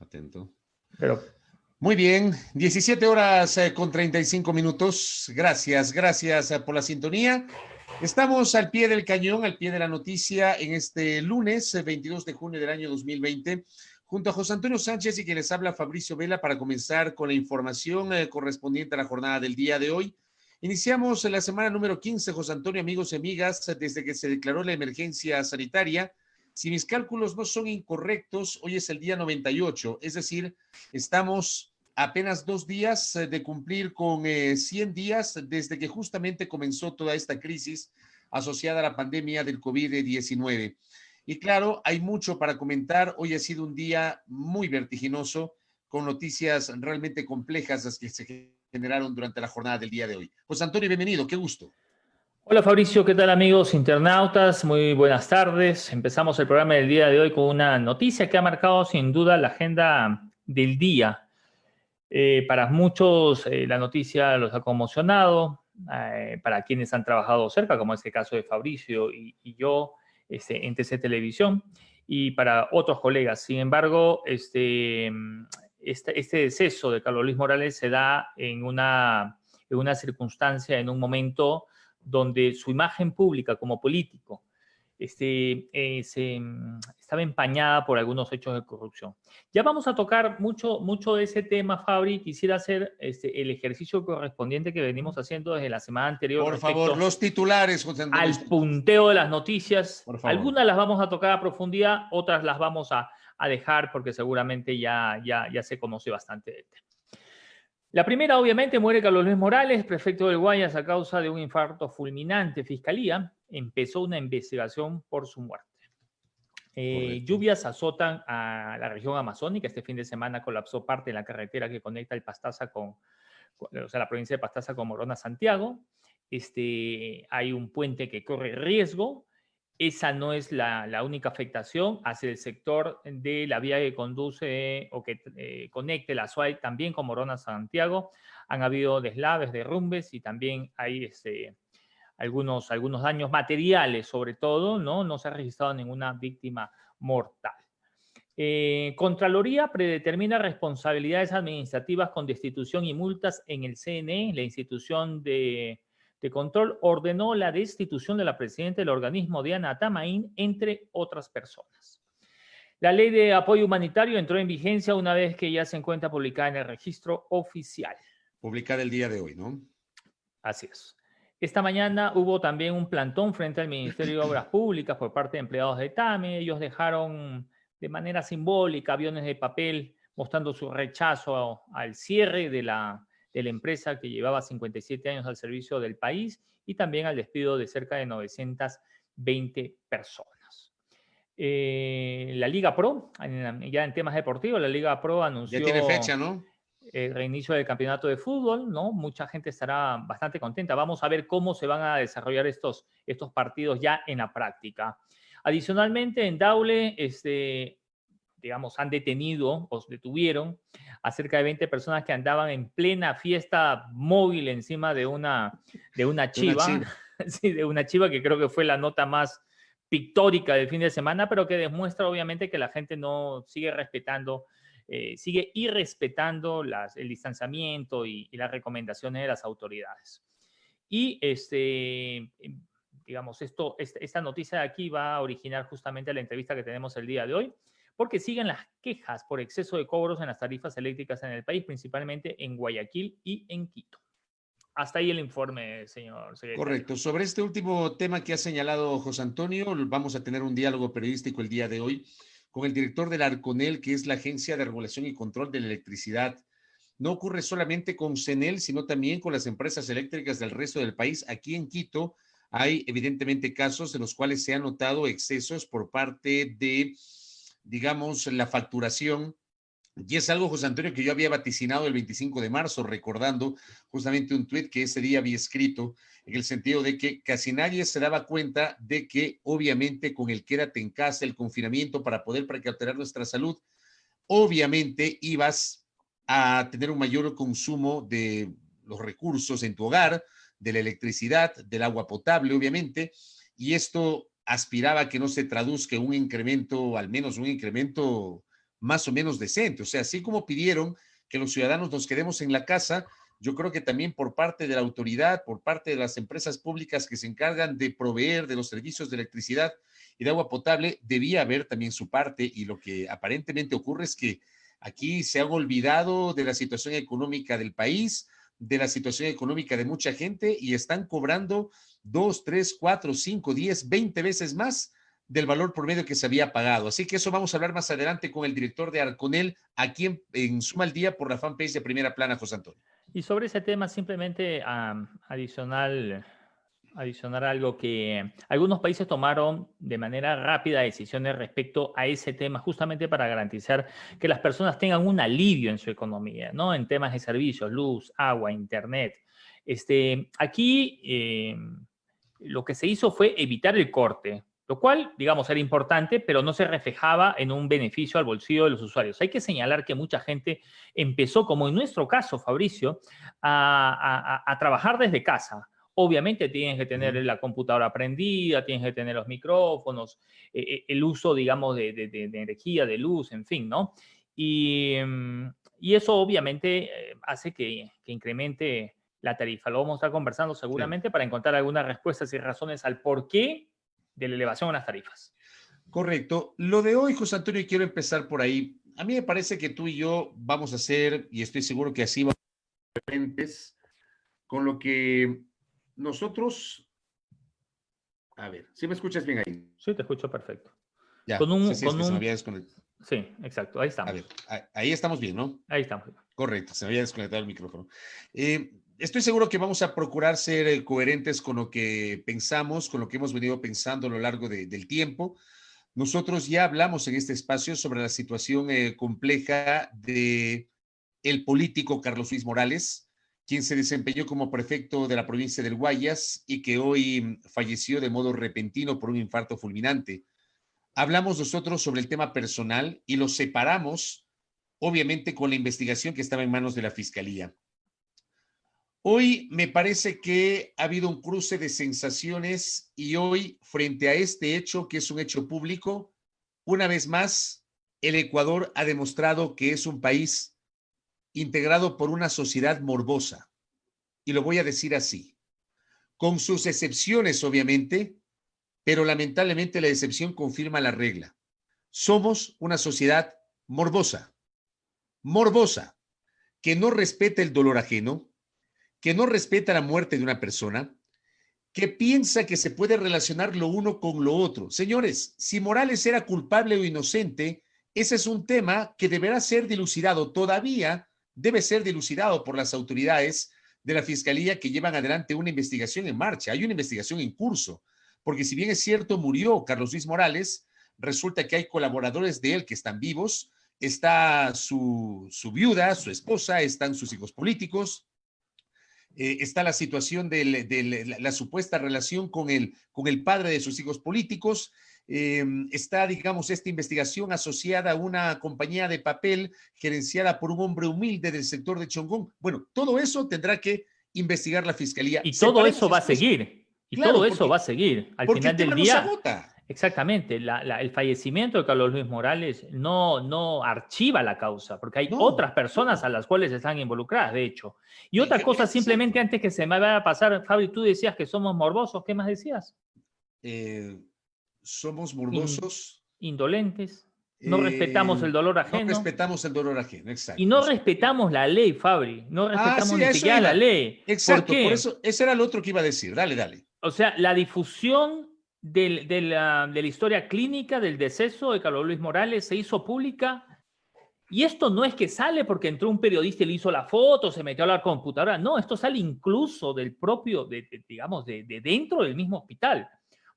Atento. Pero Muy bien, 17 horas con 35 minutos. Gracias por la sintonía. Estamos al pie del cañón, al pie de la noticia en este lunes 22 de junio del año 2020, junto a José Antonio Sánchez y quien les habla Fabricio Vela para comenzar con la información correspondiente a la jornada del día de hoy. Iniciamos la semana número 15, José Antonio, amigos y amigas, desde que se declaró la emergencia sanitaria. Si mis cálculos no son incorrectos, hoy es el día 98, es decir, estamos apenas 2 días de cumplir con 100 días desde que justamente comenzó toda esta crisis asociada a la pandemia del COVID-19. Y claro, hay mucho para comentar. Hoy ha sido un día muy vertiginoso, con noticias realmente complejas las que se generaron durante la jornada del día de hoy. José Antonio, bienvenido, qué gusto. hola Fabricio, ¿qué tal amigos internautas? Muy buenas tardes. Empezamos el programa del día de hoy con una noticia que ha marcado sin duda la agenda del día. Para muchos la noticia los ha conmocionado, para quienes han trabajado cerca, como es el caso de Fabricio y yo en TC Televisión, y para otros colegas. Sin embargo, este deceso de Carlos Luis Morales se da en una circunstancia, en un momento donde su imagen pública como político estaba empañada por algunos hechos de corrupción. Ya vamos a tocar mucho de ese tema, Fabri. Quisiera hacer el ejercicio correspondiente que venimos haciendo desde la semana anterior Por favor, respecto los titulares, José Antonio. al punteo de las noticias. Por favor. Algunas las vamos a tocar a profundidad, otras las vamos a dejar porque seguramente ya se conoce bastante del tema. La primera, obviamente, muere Carlos Luis Morales, prefecto del Guayas, a causa de un infarto fulminante. Fiscalía empezó una investigación por su muerte. Lluvias azotan a la región amazónica. Este fin de semana colapsó parte de la carretera que conecta el Pastaza la provincia de Pastaza con Morona, Santiago. Hay un puente que corre riesgo. Esa no es la única afectación hacia el sector de la vía que conduce o que conecte la Suay también con Morona, Santiago. Han habido deslaves, derrumbes y también hay algunos daños materiales, sobre todo, no se ha registrado ninguna víctima mortal. Contraloría predetermina responsabilidades administrativas con destitución y multas en el CNE. La institución de control ordenó la destitución de la presidenta del organismo, Diana Atamaín, entre otras personas. La ley de apoyo humanitario entró en vigencia una vez que ya se encuentra publicada en el registro oficial. Publicada el día de hoy, ¿no? Así es. Esta mañana hubo también un plantón frente al Ministerio de Obras Públicas por parte de empleados de TAME. Ellos dejaron de manera simbólica aviones de papel mostrando su rechazo al cierre de la empresa que llevaba 57 años al servicio del país y también al despido de cerca de 920 personas. La Liga Pro, ya en temas deportivos, la Liga Pro anunció... Ya tiene fecha, ¿no? El reinicio del campeonato de fútbol, ¿no? Mucha gente estará bastante contenta. Vamos a ver cómo se van a desarrollar estos partidos ya en la práctica. Adicionalmente, en Daule, digamos, han detenido o detuvieron a cerca de 20 personas que andaban en plena fiesta móvil encima de una chiva. Sí, de una chiva, que creo que fue la nota más pictórica del fin de semana, pero que demuestra obviamente que la gente no sigue respetando sigue irrespetando el distanciamiento y las recomendaciones de las autoridades. Y digamos, esta noticia de aquí va a originar justamente la entrevista que tenemos el día de hoy, porque siguen las quejas por exceso de cobros en las tarifas eléctricas en el país, principalmente en Guayaquil y en Quito. Hasta ahí el informe, señor secretario. Correcto. Sobre este último tema que ha señalado José Antonio, vamos a tener un diálogo periodístico el día de hoy con el director del ARCONEL, que es la Agencia de Regulación y Control de la Electricidad. No ocurre solamente con CENEL, sino también con las empresas eléctricas del resto del país. Aquí en Quito hay evidentemente casos en los cuales se han notado excesos por parte de, digamos, la facturación. Y es algo, José Antonio, que yo había vaticinado el 25 de marzo, recordando justamente un tuit que ese día había escrito, en el sentido de que casi nadie se daba cuenta de que, obviamente, con el quédate en casa, el confinamiento, para poder precautelar nuestra salud, obviamente ibas a tener un mayor consumo de los recursos en tu hogar, de la electricidad, del agua potable, obviamente, y esto aspiraba a que no se traduzca en un incremento, al menos un incremento más o menos decente. O sea, así como pidieron que los ciudadanos nos quedemos en la casa, yo creo que también por parte de la autoridad, por parte de las empresas públicas que se encargan de proveer de los servicios de electricidad y de agua potable, debía haber también su parte, y lo que aparentemente ocurre es que aquí se han olvidado de la situación económica del país, de la situación económica de mucha gente, y están cobrando 2, 3, 4, 5, 10, 20 veces más del valor promedio que se había pagado. Así que eso vamos a hablar más adelante con el director de Arconel, aquí en Suma al Día por la fanpage de Primera Plana, José Antonio. Y sobre ese tema, simplemente adicionar algo que algunos países tomaron de manera rápida decisiones respecto a ese tema, justamente para garantizar que las personas tengan un alivio en su economía, ¿no? En temas de servicios, luz, agua, internet. Aquí lo que se hizo fue evitar el corte, lo cual, digamos, era importante, pero no se reflejaba en un beneficio al bolsillo de los usuarios. Hay que señalar que mucha gente empezó, como en nuestro caso, Fabricio, a trabajar desde casa. Obviamente tienes que tener la computadora prendida, tienes que tener los micrófonos, el uso, digamos, de energía, de luz, en fin, ¿no? Y eso obviamente hace que incremente la tarifa. Lo vamos a estar conversando seguramente para encontrar algunas respuestas y razones al porqué de la elevación en las tarifas. Correcto. Lo de hoy, José Antonio, y quiero empezar por ahí. A mí me parece que tú y yo vamos a hacer, y estoy seguro que así vamos a ser diferentes, con lo que nosotros... A ver, ¿sí me escuchas bien ahí? Sí, te escucho perfecto. Ya, sí, es que se me había desconectado. Sí, exacto, ahí estamos. A ver, ahí estamos bien, ¿no? Ahí estamos. Correcto, se me había desconectado el micrófono. Estoy seguro que vamos a procurar ser coherentes con lo que pensamos, con lo que hemos venido pensando a lo largo del tiempo. Nosotros ya hablamos en este espacio sobre la situación compleja de el político Carlos Luis Morales, quien se desempeñó como prefecto de la provincia del Guayas y que hoy falleció de modo repentino por un infarto fulminante. Hablamos nosotros sobre el tema personal y lo separamos, obviamente, con la investigación que estaba en manos de la Fiscalía. Hoy me parece que ha habido un cruce de sensaciones y hoy, frente a este hecho, que es un hecho público, una vez más, el Ecuador ha demostrado que es un país integrado por una sociedad morbosa. Y lo voy a decir así, con sus excepciones, obviamente, pero lamentablemente la excepción confirma la regla. Somos una sociedad morbosa, que no respeta el dolor ajeno, que no respeta la muerte de una persona, que piensa que se puede relacionar lo uno con lo otro. Señores, si Morales era culpable o inocente, ese es un tema que deberá ser dilucidado. Todavía debe ser dilucidado por las autoridades de la Fiscalía que llevan adelante una investigación en marcha. Hay una investigación en curso, porque si bien es cierto, murió Carlos Luis Morales, resulta que hay colaboradores de él que están vivos, está su viuda, su esposa, están sus hijos políticos, está la situación de la supuesta relación con el padre de sus hijos políticos, está, digamos, esta investigación asociada a una compañía de papel gerenciada por un hombre humilde del sector de Chongón. Bueno, todo eso tendrá que investigar la Fiscalía. Y todo eso va a seguir. Y claro, todo eso va a seguir. Al final del día. No se agota. Exactamente, el fallecimiento de Carlos Luis Morales no archiva la causa, porque hay otras personas a las cuales están involucradas, de hecho. Y otra cosa, simplemente antes que se me vaya a pasar, Fabi, tú decías que somos morbosos, ¿qué más decías? Somos morbosos. Indolentes. No respetamos el dolor ajeno. No respetamos el dolor ajeno, exacto. Y no respetamos la ley, Fabri. No respetamos ni siquiera la ley. Exacto, por eso, ese era lo otro que iba a decir. Dale. O sea, la difusión de la historia clínica del deceso de Carlos Luis Morales se hizo pública, y esto no es que sale porque entró un periodista y le hizo la foto, se metió a la computadora, no, esto sale incluso del propio, digamos, de dentro del mismo hospital,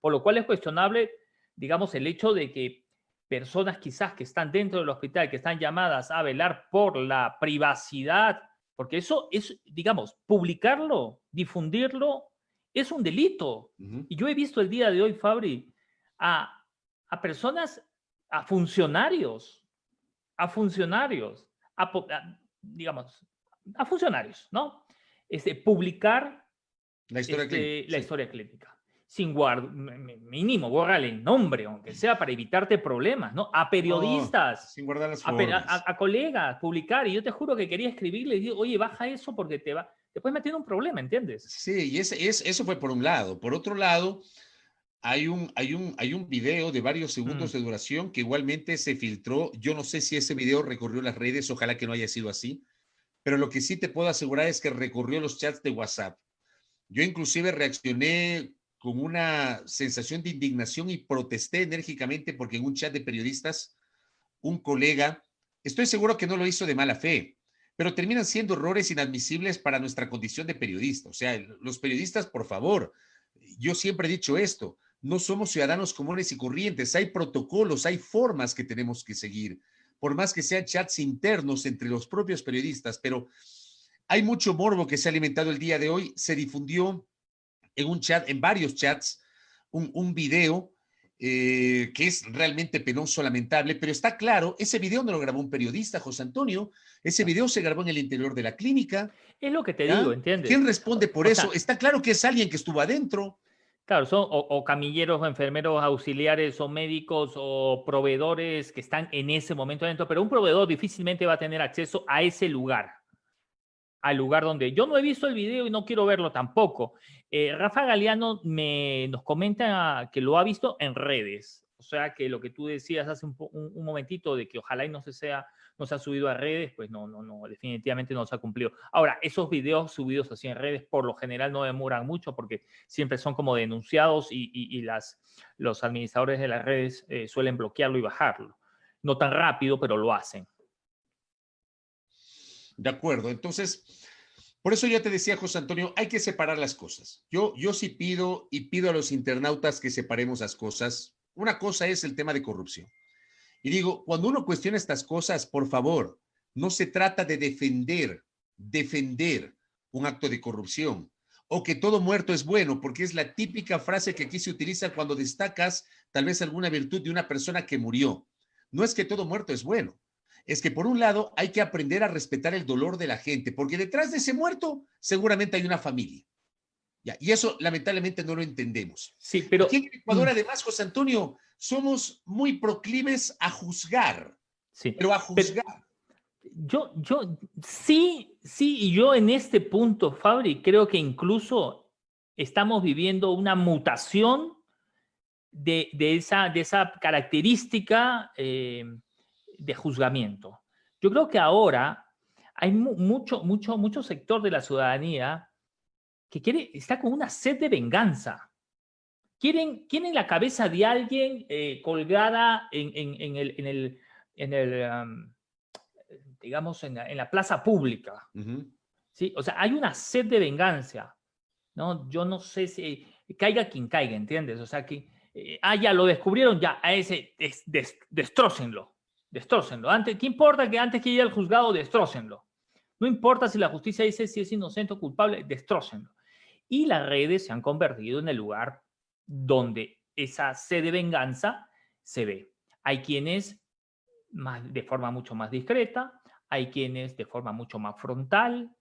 por lo cual es cuestionable, digamos, el hecho de que personas quizás que están dentro del hospital, que están llamadas a velar por la privacidad, porque eso es, digamos, publicarlo, difundirlo, es un delito. Y yo he visto el día de hoy, Fabri, a personas, a funcionarios, digamos, a funcionarios, ¿no? Publicar la historia clínica. mínimo, bórrale el nombre, aunque sea para evitarte problemas, ¿no? A periodistas, sin guardar las formas. a colegas, publicar. Y yo te juro que quería escribirle y digo, oye, baja eso porque te puedes meter en un problema, ¿entiendes? Sí, y eso fue por un lado. Por otro lado, hay un video de varios segundos de duración que igualmente se filtró. Yo no sé si ese video recorrió las redes, ojalá que no haya sido así, pero lo que sí te puedo asegurar es que recorrió los chats de WhatsApp. Yo inclusive reaccioné con una sensación de indignación y protesté enérgicamente porque en un chat de periodistas, un colega, estoy seguro que no lo hizo de mala fe, pero terminan siendo errores inadmisibles para nuestra condición de periodista. O sea, los periodistas, por favor, yo siempre he dicho esto, no somos ciudadanos comunes y corrientes, hay protocolos, hay formas que tenemos que seguir, por más que sean chats internos entre los propios periodistas, pero hay mucho morbo que se ha alimentado el día de hoy. Se difundió en un chat, en varios chats, un video que es realmente penoso, lamentable, pero está claro, ese video no lo grabó un periodista, José Antonio, ese video se grabó en el interior de la clínica. Es lo que te digo, ¿entiendes? ¿Quién responde por eso? Está claro que es alguien que estuvo adentro. Claro, son o camilleros, o enfermeros auxiliares, o médicos, o proveedores que están en ese momento adentro, pero un proveedor difícilmente va a tener acceso a ese lugar, al lugar donde yo no he visto el video y no quiero verlo tampoco. Rafa Galeano nos comenta que lo ha visto en redes, o sea que lo que tú decías hace un momentito de que ojalá y no se ha subido a redes, pues no, definitivamente no se ha cumplido. Ahora, esos videos subidos así en redes por lo general no demoran mucho porque siempre son como denunciados y los administradores de las redes suelen bloquearlo y bajarlo. No tan rápido, pero lo hacen. De acuerdo, entonces, por eso ya te decía, José Antonio, hay que separar las cosas. Yo sí pido a los internautas que separemos las cosas. Una cosa es el tema de corrupción. Y digo, cuando uno cuestiona estas cosas, por favor, no se trata de defender un acto de corrupción o que todo muerto es bueno, porque es la típica frase que aquí se utiliza cuando destacas tal vez alguna virtud de una persona que murió. No es que todo muerto es bueno. Es que por un lado hay que aprender a respetar el dolor de la gente, porque detrás de ese muerto seguramente hay una familia. Ya, y eso lamentablemente no lo entendemos. Sí, pero aquí en Ecuador, además, José Antonio, somos muy proclives a juzgar, sí, pero a juzgar. Yo sí, y yo en este punto, Fabri, creo que incluso estamos viviendo una mutación de esa característica de juzgamiento. Yo creo que ahora hay mucho sector de la ciudadanía que está con una sed de venganza. Quieren la cabeza de alguien colgada en el digamos, en la plaza pública. ¿Sí? O sea, hay una sed de venganza, ¿no? Yo no sé si caiga quien caiga, ¿entiendes? O sea, que ya lo descubrieron, ya, a ese destrócenlo. Antes, ¿qué importa que antes que llegue al juzgado, destrócenlo? No importa si la justicia dice si es inocente o culpable, destrócenlo. Y las redes se han convertido en el lugar donde esa sed de venganza se ve. Hay quienes de forma mucho más discreta, hay quienes de forma mucho más frontal,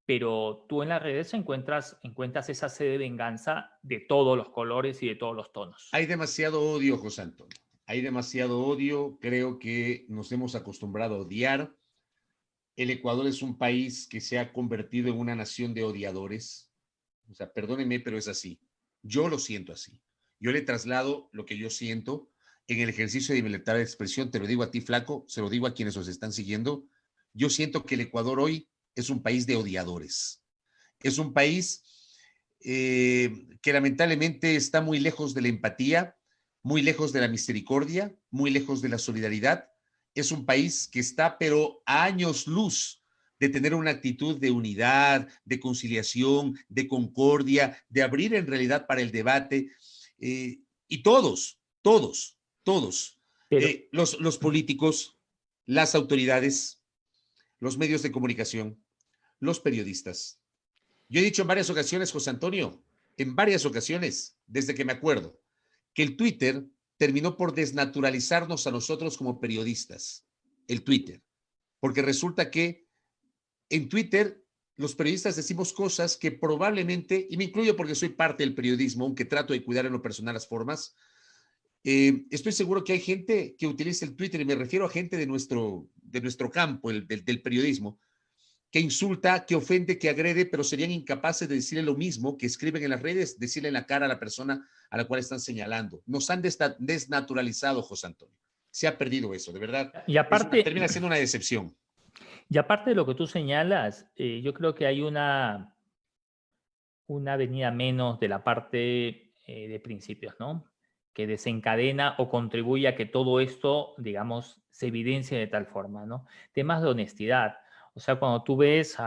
pero tú en las redes encuentras esa sed de venganza de todos los colores y de todos los tonos. Hay demasiado odio, José Antonio. Hay demasiado odio. Creo que nos hemos acostumbrado a odiar. El Ecuador es un país que se ha convertido en una nación de odiadores. O sea, perdónenme, pero es así. Yo lo siento así. Yo le traslado lo que yo siento en el ejercicio de mi libertad de expresión. Te lo digo a ti, flaco, se lo digo a quienes os están siguiendo. Yo siento que el Ecuador hoy es un país de odiadores. Es un país que lamentablemente está muy lejos de la empatía, muy lejos de la misericordia, muy lejos de la solidaridad. Es un país que está, pero a años luz de tener una actitud de unidad, de conciliación, de concordia, de abrir en realidad para el debate. Y todos, los políticos, las autoridades, los medios de comunicación, los periodistas. Yo he dicho en varias ocasiones, José Antonio, en varias ocasiones, desde que me acuerdo, que el Twitter terminó por desnaturalizarnos a nosotros como periodistas, el Twitter, porque resulta que en Twitter los periodistas decimos cosas que probablemente, y me incluyo porque soy parte del periodismo, aunque trato de cuidar en lo personal las formas, estoy seguro que hay gente que utiliza el Twitter, y me refiero a gente de nuestro campo, del periodismo, que insulta, que ofende, que agrede, pero serían incapaces de decirle lo mismo que escriben en las redes, decirle en la cara a la persona a la cual están señalando. Nos han desnaturalizado, José Antonio. Se ha perdido eso, de verdad. Y aparte, Termina siendo una decepción. y aparte de lo que tú señalas, yo creo que hay una venida menos de la parte de principios, ¿no? Que desencadena o contribuye a que todo esto, digamos, se evidencie de tal forma, ¿no? Temas de honestidad. O sea, cuando tú ves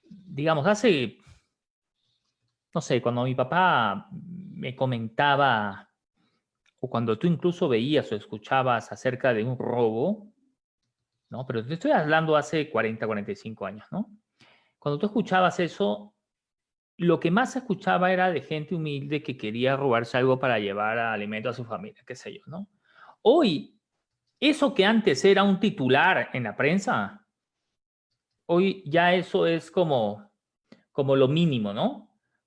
digamos, no sé, cuando mi papá me comentaba, o cuando tú incluso veías o escuchabas acerca de un robo, ¿no? Pero te estoy hablando hace 40, 45 años, ¿no? Cuando tú escuchabas eso, lo que más se escuchaba era de gente humilde que quería robarse algo para llevar alimento a su familia, qué sé yo, ¿no? Hoy, eso que antes era un titular en la prensa, hoy ya eso es como lo mínimo, ¿no?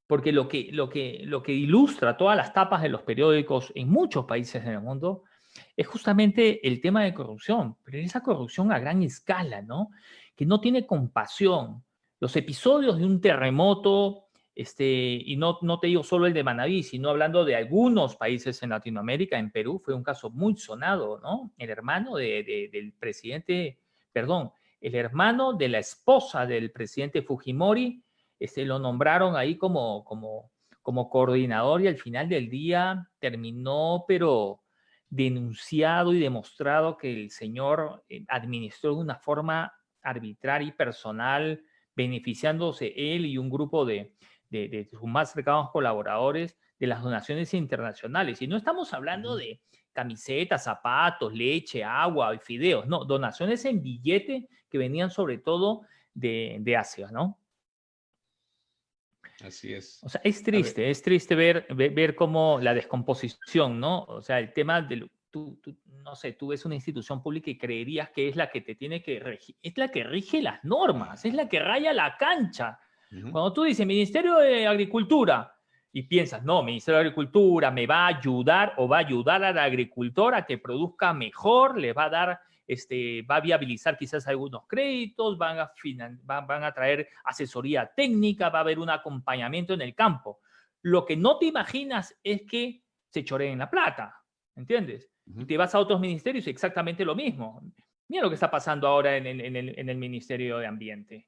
Porque lo que ilustra todas las tapas de los periódicos en muchos países del mundo es justamente el tema de corrupción, pero esa corrupción a gran escala, ¿no? Que no tiene compasión. Los episodios de un terremoto, y no te digo solo el de Manabí, sino hablando de algunos países en Latinoamérica, en Perú fue un caso muy sonado, ¿no? El hermano del presidente, perdón, el hermano de la esposa del presidente Fujimori, lo nombraron ahí como coordinador y al final del día terminó, pero denunciado y demostrado que el señor administró de una forma arbitraria y personal, beneficiándose él y un grupo de sus más cercanos colaboradores de las donaciones internacionales. Y no estamos hablando de camisetas, zapatos, leche, agua y fideos, no, donaciones en billete que venían sobre todo de Asia, ¿no? Así es. O sea, es triste ver cómo la descomposición, ¿no? O sea, el tema de, no sé, tú ves una institución pública y creerías que es la que te tiene que regir, es la que rige las normas, es la que raya la cancha. Cuando tú dices Ministerio de Agricultura y piensas, no, Ministerio de Agricultura me va a ayudar o va a ayudar al agricultor a que produzca mejor, le va a dar va a viabilizar quizás algunos créditos, van a traer asesoría técnica, va a haber un acompañamiento en el campo. Lo que no te imaginas es que se choreen la plata, ¿entiendes? Y te vas a otros ministerios y exactamente lo mismo. Mira lo que está pasando ahora en el Ministerio de Ambiente,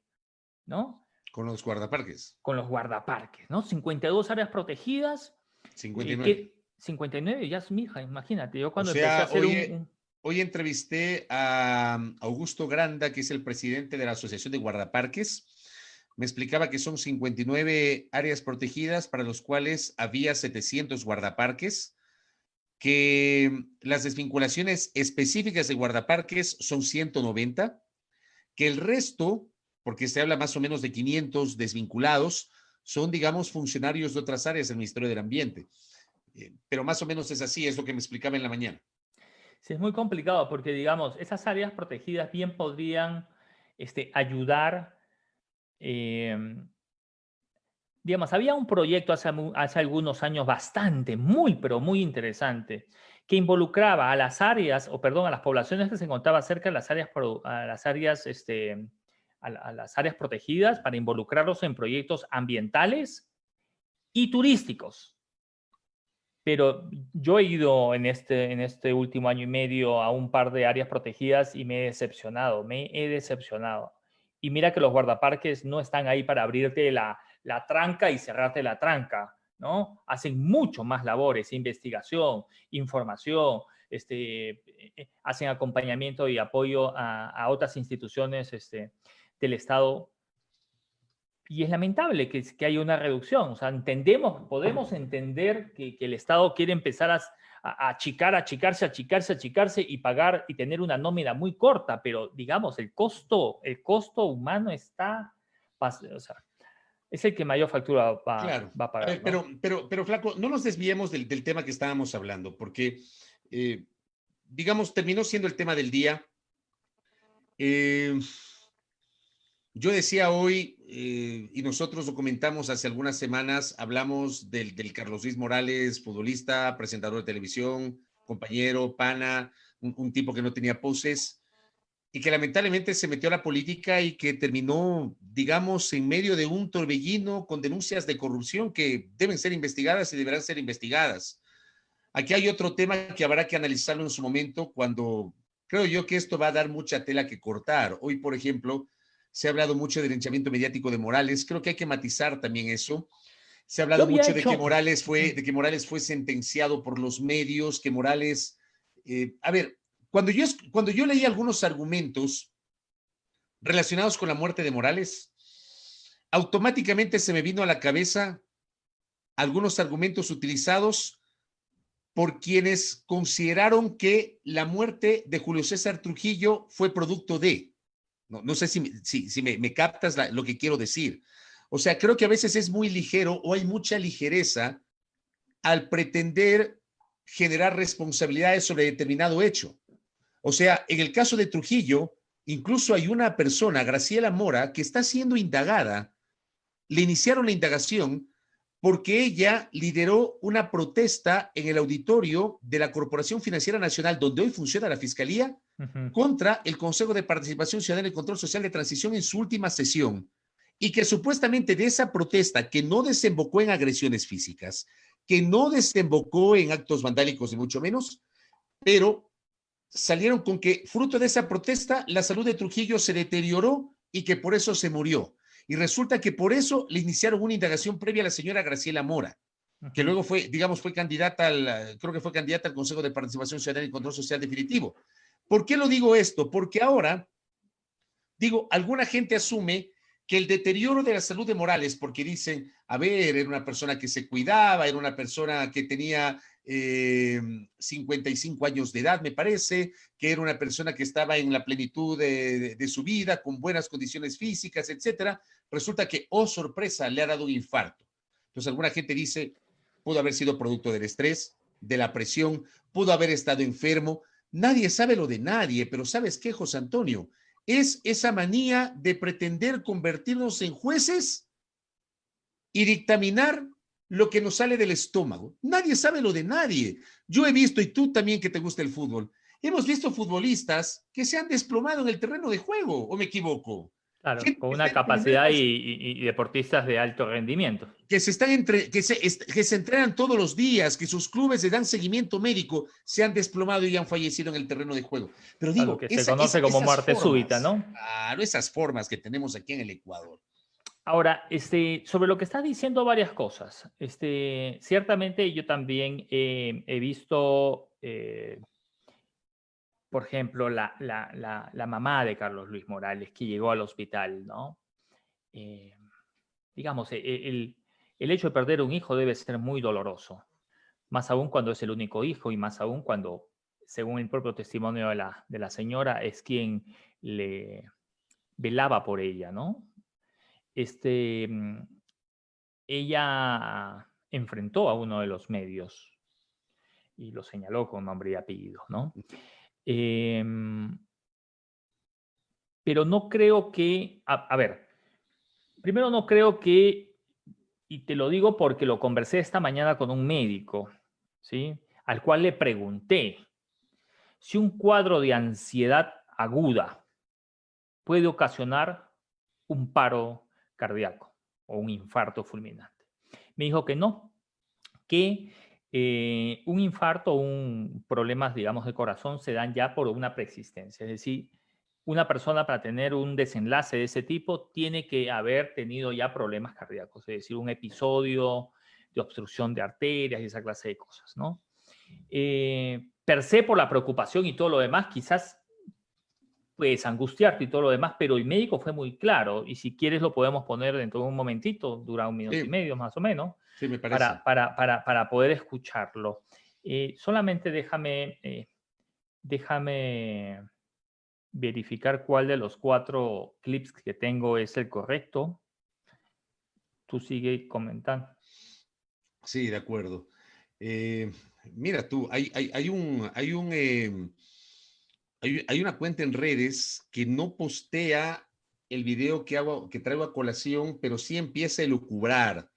¿no? Con los guardaparques. Con los guardaparques, ¿no? 52 áreas protegidas. 59. 59, ya es mi hija, imagínate. Yo cuando O sea, empecé a hacer hoy entrevisté a Augusto Granda, que es el presidente de la Asociación de Guardaparques. Me explicaba que son 59 áreas protegidas para los cuales había 700 guardaparques, que las desvinculaciones específicas de guardaparques son 190, que el resto, porque se habla más o menos de 500 desvinculados, son, digamos, funcionarios de otras áreas del Ministerio del Ambiente. Pero más o menos es así, es lo que me explicaba en la mañana. Sí, es muy complicado porque, digamos, esas áreas protegidas bien podrían ayudar. Digamos, había un proyecto hace algunos años bastante, pero muy interesante, que involucraba a las áreas, o perdón, a las poblaciones que se encontraban cerca de las áreas, a las áreas protegidas para involucrarlos en proyectos ambientales y turísticos. Pero yo he ido en este último año y medio a un par de áreas protegidas y me he decepcionado. Y mira que los guardaparques no están ahí para abrirte la tranca y cerrarte la tranca, ¿no? Hacen mucho más labores, investigación, información, hacen acompañamiento y apoyo a otras instituciones del Estado. Y es lamentable que haya una reducción. O sea, podemos entender que el Estado quiere empezar a achicarse y pagar y tener una nómina muy corta, pero digamos, el costo humano está, o sea, es el que mayor factura Claro. va a pagar, A ver, ¿no? pero Flaco, no nos desviemos del tema que estábamos hablando, porque, digamos, terminó siendo el tema del día. Yo decía hoy, y nosotros lo comentamos hace algunas semanas, hablamos del Carlos Luis Morales, futbolista, presentador de televisión, compañero, pana, un tipo que no tenía poses y que lamentablemente se metió a la política y que terminó, digamos, en medio de un torbellino con denuncias de corrupción que deben ser investigadas y deberán ser investigadas. Aquí hay otro tema que habrá que analizarlo en su momento cuando creo yo que esto va a dar mucha tela que cortar. Hoy, por ejemplo, se ha hablado mucho del linchamiento mediático de Morales. Creo que hay que matizar también eso. Se ha Yo hablado había mucho hecho, de que Morales fue sentenciado por los medios, que Morales, a ver, cuando yo leí algunos argumentos relacionados con la muerte de Morales, automáticamente se me vino a la cabeza algunos argumentos utilizados por quienes consideraron que la muerte de Julio César Trujillo fue producto de. No sé si me captas lo que quiero decir. O sea, creo que a veces es muy ligero o hay mucha ligereza al pretender generar responsabilidades sobre determinado hecho. O sea, en el caso de Trujillo, incluso hay una persona, Graciela Mora, que está siendo indagada. Le iniciaron la indagación porque ella lideró una protesta en el auditorio de la Corporación Financiera Nacional, donde hoy funciona la Fiscalía, contra el Consejo de Participación Ciudadana y Control Social de Transición en su última sesión, y que supuestamente de esa protesta, que no desembocó en agresiones físicas, que no desembocó en actos vandálicos, ni mucho menos, pero salieron con que fruto de esa protesta la salud de Trujillo se deterioró y que por eso se murió. Y resulta que por eso le iniciaron una indagación previa a la señora Graciela Mora, que luego fue, digamos, fue candidata creo que fue candidata al Consejo de Participación Ciudadana y Control Social definitivo. ¿Por qué lo digo esto? Porque ahora, digo, alguna gente asume que el deterioro de la salud de Morales, porque dicen, a ver, era una persona que se cuidaba, era una persona que tenía 55 años de edad, me parece, que era una persona que estaba en la plenitud de su vida, con buenas condiciones físicas, etcétera. Resulta que, oh sorpresa, le ha dado un infarto. Entonces, alguna gente dice, pudo haber sido producto del estrés, de la presión, pudo haber estado enfermo. Nadie sabe lo de nadie, pero ¿sabes qué, José Antonio? Es esa manía de pretender convertirnos en jueces y dictaminar lo que nos sale del estómago. Nadie sabe lo de nadie. Yo he visto, y tú también que te gusta el fútbol, hemos visto futbolistas que se han desplomado en el terreno de juego, ¿o me equivoco? claro, Gente con que está una en primer capacidad y deportistas de alto rendimiento. que se están que se entrenan todos los días, que sus clubes le dan seguimiento médico, se han desplomado y han fallecido en el terreno de juego. Pero A lo digo, que se conoce como muerte súbita, ¿no? claro, esas formas que tenemos aquí en el Ecuador. Ahora, sobre lo que estás diciendo, varias cosas. Ciertamente yo también he visto, por ejemplo, la mamá de Carlos Luis Morales que llegó al hospital, ¿no? Eh, digamos, el hecho de perder un hijo debe ser muy doloroso, más aún cuando es el único hijo y más aún cuando, según el propio testimonio de la señora, es quien le velaba por ella, ¿no? Este, mm, Ella enfrentó a uno de los medios y lo señaló con nombre y apellido, ¿no? Em, pero no creo que, a ver, primero no creo que, y te lo digo porque lo conversé esta mañana con un médico, ¿sí? Al cual le pregunté si un cuadro de ansiedad aguda puede ocasionar un paro cardíaco o un infarto fulminante. Me dijo que no, que un infarto o un problemas, digamos, de corazón se dan ya por una preexistencia. Es decir, una persona para tener un desenlace de ese tipo tiene que haber tenido ya problemas cardíacos, es decir, un episodio de obstrucción de arterias y esa clase de cosas, ¿no? Per se, por la preocupación y todo lo demás, quizás pues angustiarte y todo lo demás, pero el médico fue muy claro y si quieres lo podemos poner dentro de un momentito, dura un minuto y Sí, medio más o menos, sí, me parece. para poder escucharlo. Solamente déjame verificar cuál de los 4 clips que tengo es el correcto. Tú sigue comentando. Sí, de acuerdo. Eh, mira tú, hay una cuenta en redes que no postea el video que traigo a colación, pero sí empieza a elucubrar.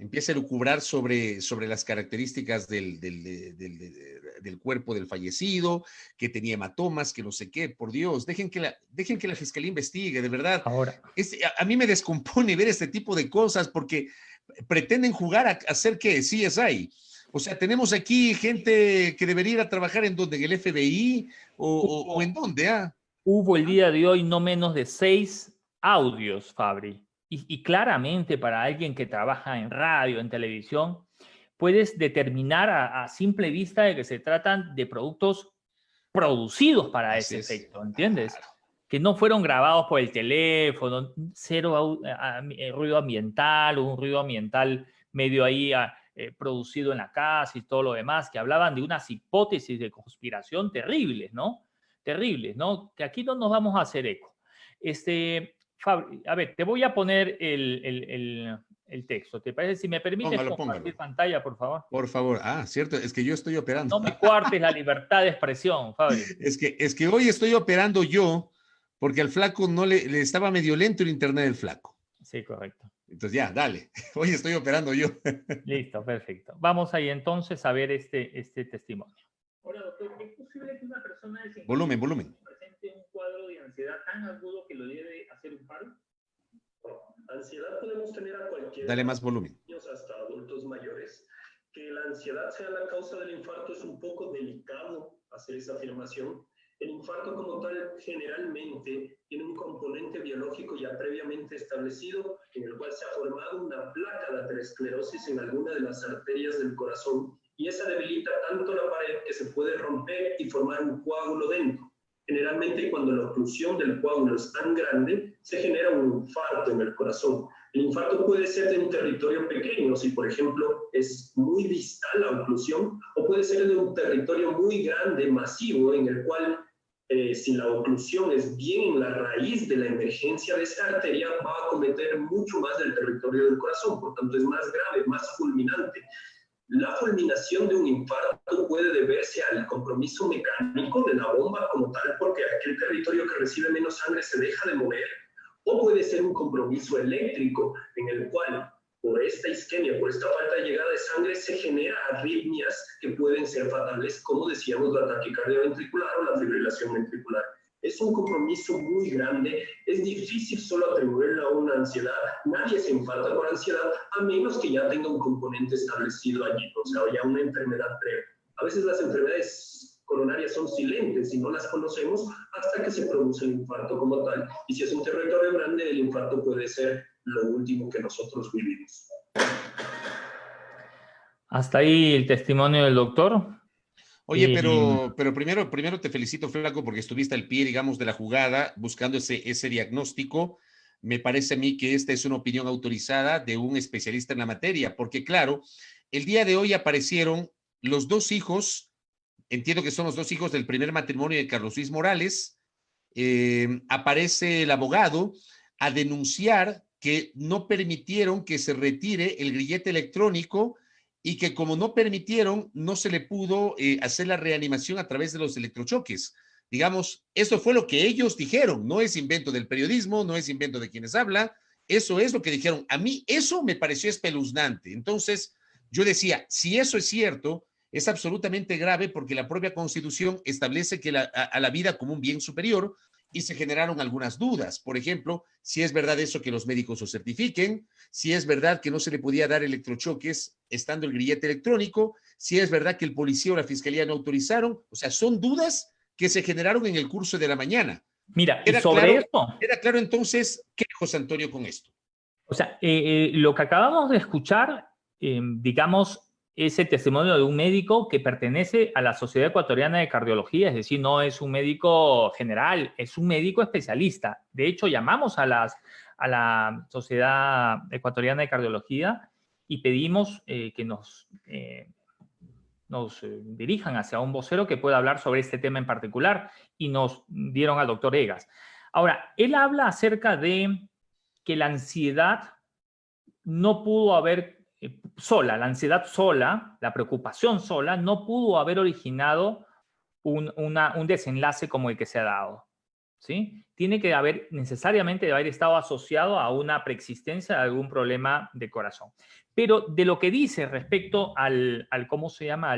Empieza a elucubrar sobre las características del cuerpo del fallecido, que tenía hematomas, que no sé qué. Por Dios, dejen que la fiscalía investigue, de verdad. Ahora, A mí me descompone ver este tipo de cosas porque pretenden jugar a hacer que CSI. O sea, tenemos aquí gente que debería ir a trabajar en donde, en el FBI o en dónde, ¿ah? hubo el día de hoy no menos de 6 audios, Fabri. Y claramente para alguien que trabaja en radio, en televisión, puedes determinar a simple vista de que se tratan de productos producidos para Así ese es. efecto, ¿entiendes? Claro. Que no fueron grabados por el teléfono, cero ruido ambiental, un ruido ambiental medio ahí producido en la casa y todo lo demás, que hablaban de unas hipótesis de conspiración terribles, ¿no? Terribles, ¿no? Que aquí no nos vamos a hacer eco. Fabri, a ver, te voy a poner el texto. ¿Te parece? Si me permites compartir pantalla, por favor. Por favor. Ah, cierto, es que yo estoy operando. No me cuartes la libertad de expresión, Fabri. Es que hoy estoy operando yo, porque al flaco no le estaba medio lento el internet del flaco. Sí, correcto. Entonces ya, dale. Hoy estoy operando yo. Listo, perfecto. Vamos ahí entonces a ver este testimonio. Hola, doctor. ¿Es posible que una persona de 50 Volumen. presente un cuadro de ansiedad tan agudo que lo lleve a hacer un paro? Ansiedad podemos tener a cualquier Dale más volumen. hasta adultos mayores. Que la ansiedad sea la causa del infarto es un poco delicado hacer esa afirmación. El infarto como tal generalmente tiene un componente biológico ya previamente establecido en el cual se ha formado una placa de aterosclerosis en alguna de las arterias del corazón y esa debilita tanto la pared que se puede romper y formar un coágulo dentro. Generalmente cuando la oclusión del coágulo es tan grande, se genera un infarto en el corazón. El infarto puede ser de un territorio pequeño, si por ejemplo es muy distal la oclusión, o puede ser de un territorio muy grande, masivo, en el cual si la oclusión es bien en la raíz de la emergencia de esa arteria, va a acometer mucho más del territorio del corazón, por tanto es más grave, más fulminante. La fulminación de un infarto puede deberse al compromiso mecánico de la bomba como tal, porque aquel territorio que recibe menos sangre se deja de mover, o puede ser un compromiso eléctrico en el cual, por esta isquemia, por esta falta de llegada de sangre, se genera arritmias que pueden ser fatales, como decíamos, la taquicardia ventricular o la fibrilación ventricular. Es un compromiso muy grande, es difícil solo atribuirle a una ansiedad. Nadie se infarta por ansiedad a menos que ya tenga un componente establecido allí, o sea, ya una enfermedad previa. A veces las enfermedades coronarias son silentes y no las conocemos hasta que se produce el infarto como tal. Y si es un territorio grande, el infarto puede ser lo último que nosotros vivimos. Hasta ahí el testimonio del doctor. Oye, pero primero te felicito, flaco, porque estuviste al pie, digamos, de la jugada, buscando ese diagnóstico. Me parece a mí que esta es una opinión autorizada de un especialista en la materia, porque claro, el día de hoy aparecieron los dos hijos, entiendo que son los dos hijos del primer matrimonio de Carlos Luis Morales. Aparece el abogado a denunciar que no permitieron que se retire el grillete electrónico y que como no permitieron, no se le pudo hacer la reanimación a través de los electrochoques. Digamos, eso fue lo que ellos dijeron, no es invento del periodismo, no es invento de quienes hablan, eso es lo que dijeron. A mí eso me pareció espeluznante. Entonces, yo decía, si eso es cierto, es absolutamente grave porque la propia Constitución establece que a la vida como un bien superior y se generaron algunas dudas. Por ejemplo, si es verdad eso que los médicos lo certifiquen, si es verdad que no se le podía dar electrochoques estando el grillete electrónico, si es verdad que el policía o la fiscalía no autorizaron. O sea, son dudas que se generaron en el curso de la mañana. Mira, y sobre esto... Era claro entonces, ¿qué, José Antonio, con esto? O sea, lo que acabamos de escuchar, digamos, es el testimonio de un médico que pertenece a la Sociedad Ecuatoriana de Cardiología, es decir, no es un médico general, es un médico especialista. De hecho, llamamos a la Sociedad Ecuatoriana de Cardiología y pedimos que nos dirijan hacia un vocero que pueda hablar sobre este tema en particular y nos dieron al doctor Egas. Ahora, él habla acerca de que la ansiedad no pudo haber la ansiedad sola, la preocupación sola, no pudo haber originado un desenlace como el que se ha dado. ¿sí? Tiene que haber, necesariamente haber estado asociado a una preexistencia de algún problema de corazón. Pero de lo que dice respecto al ¿cómo se llama?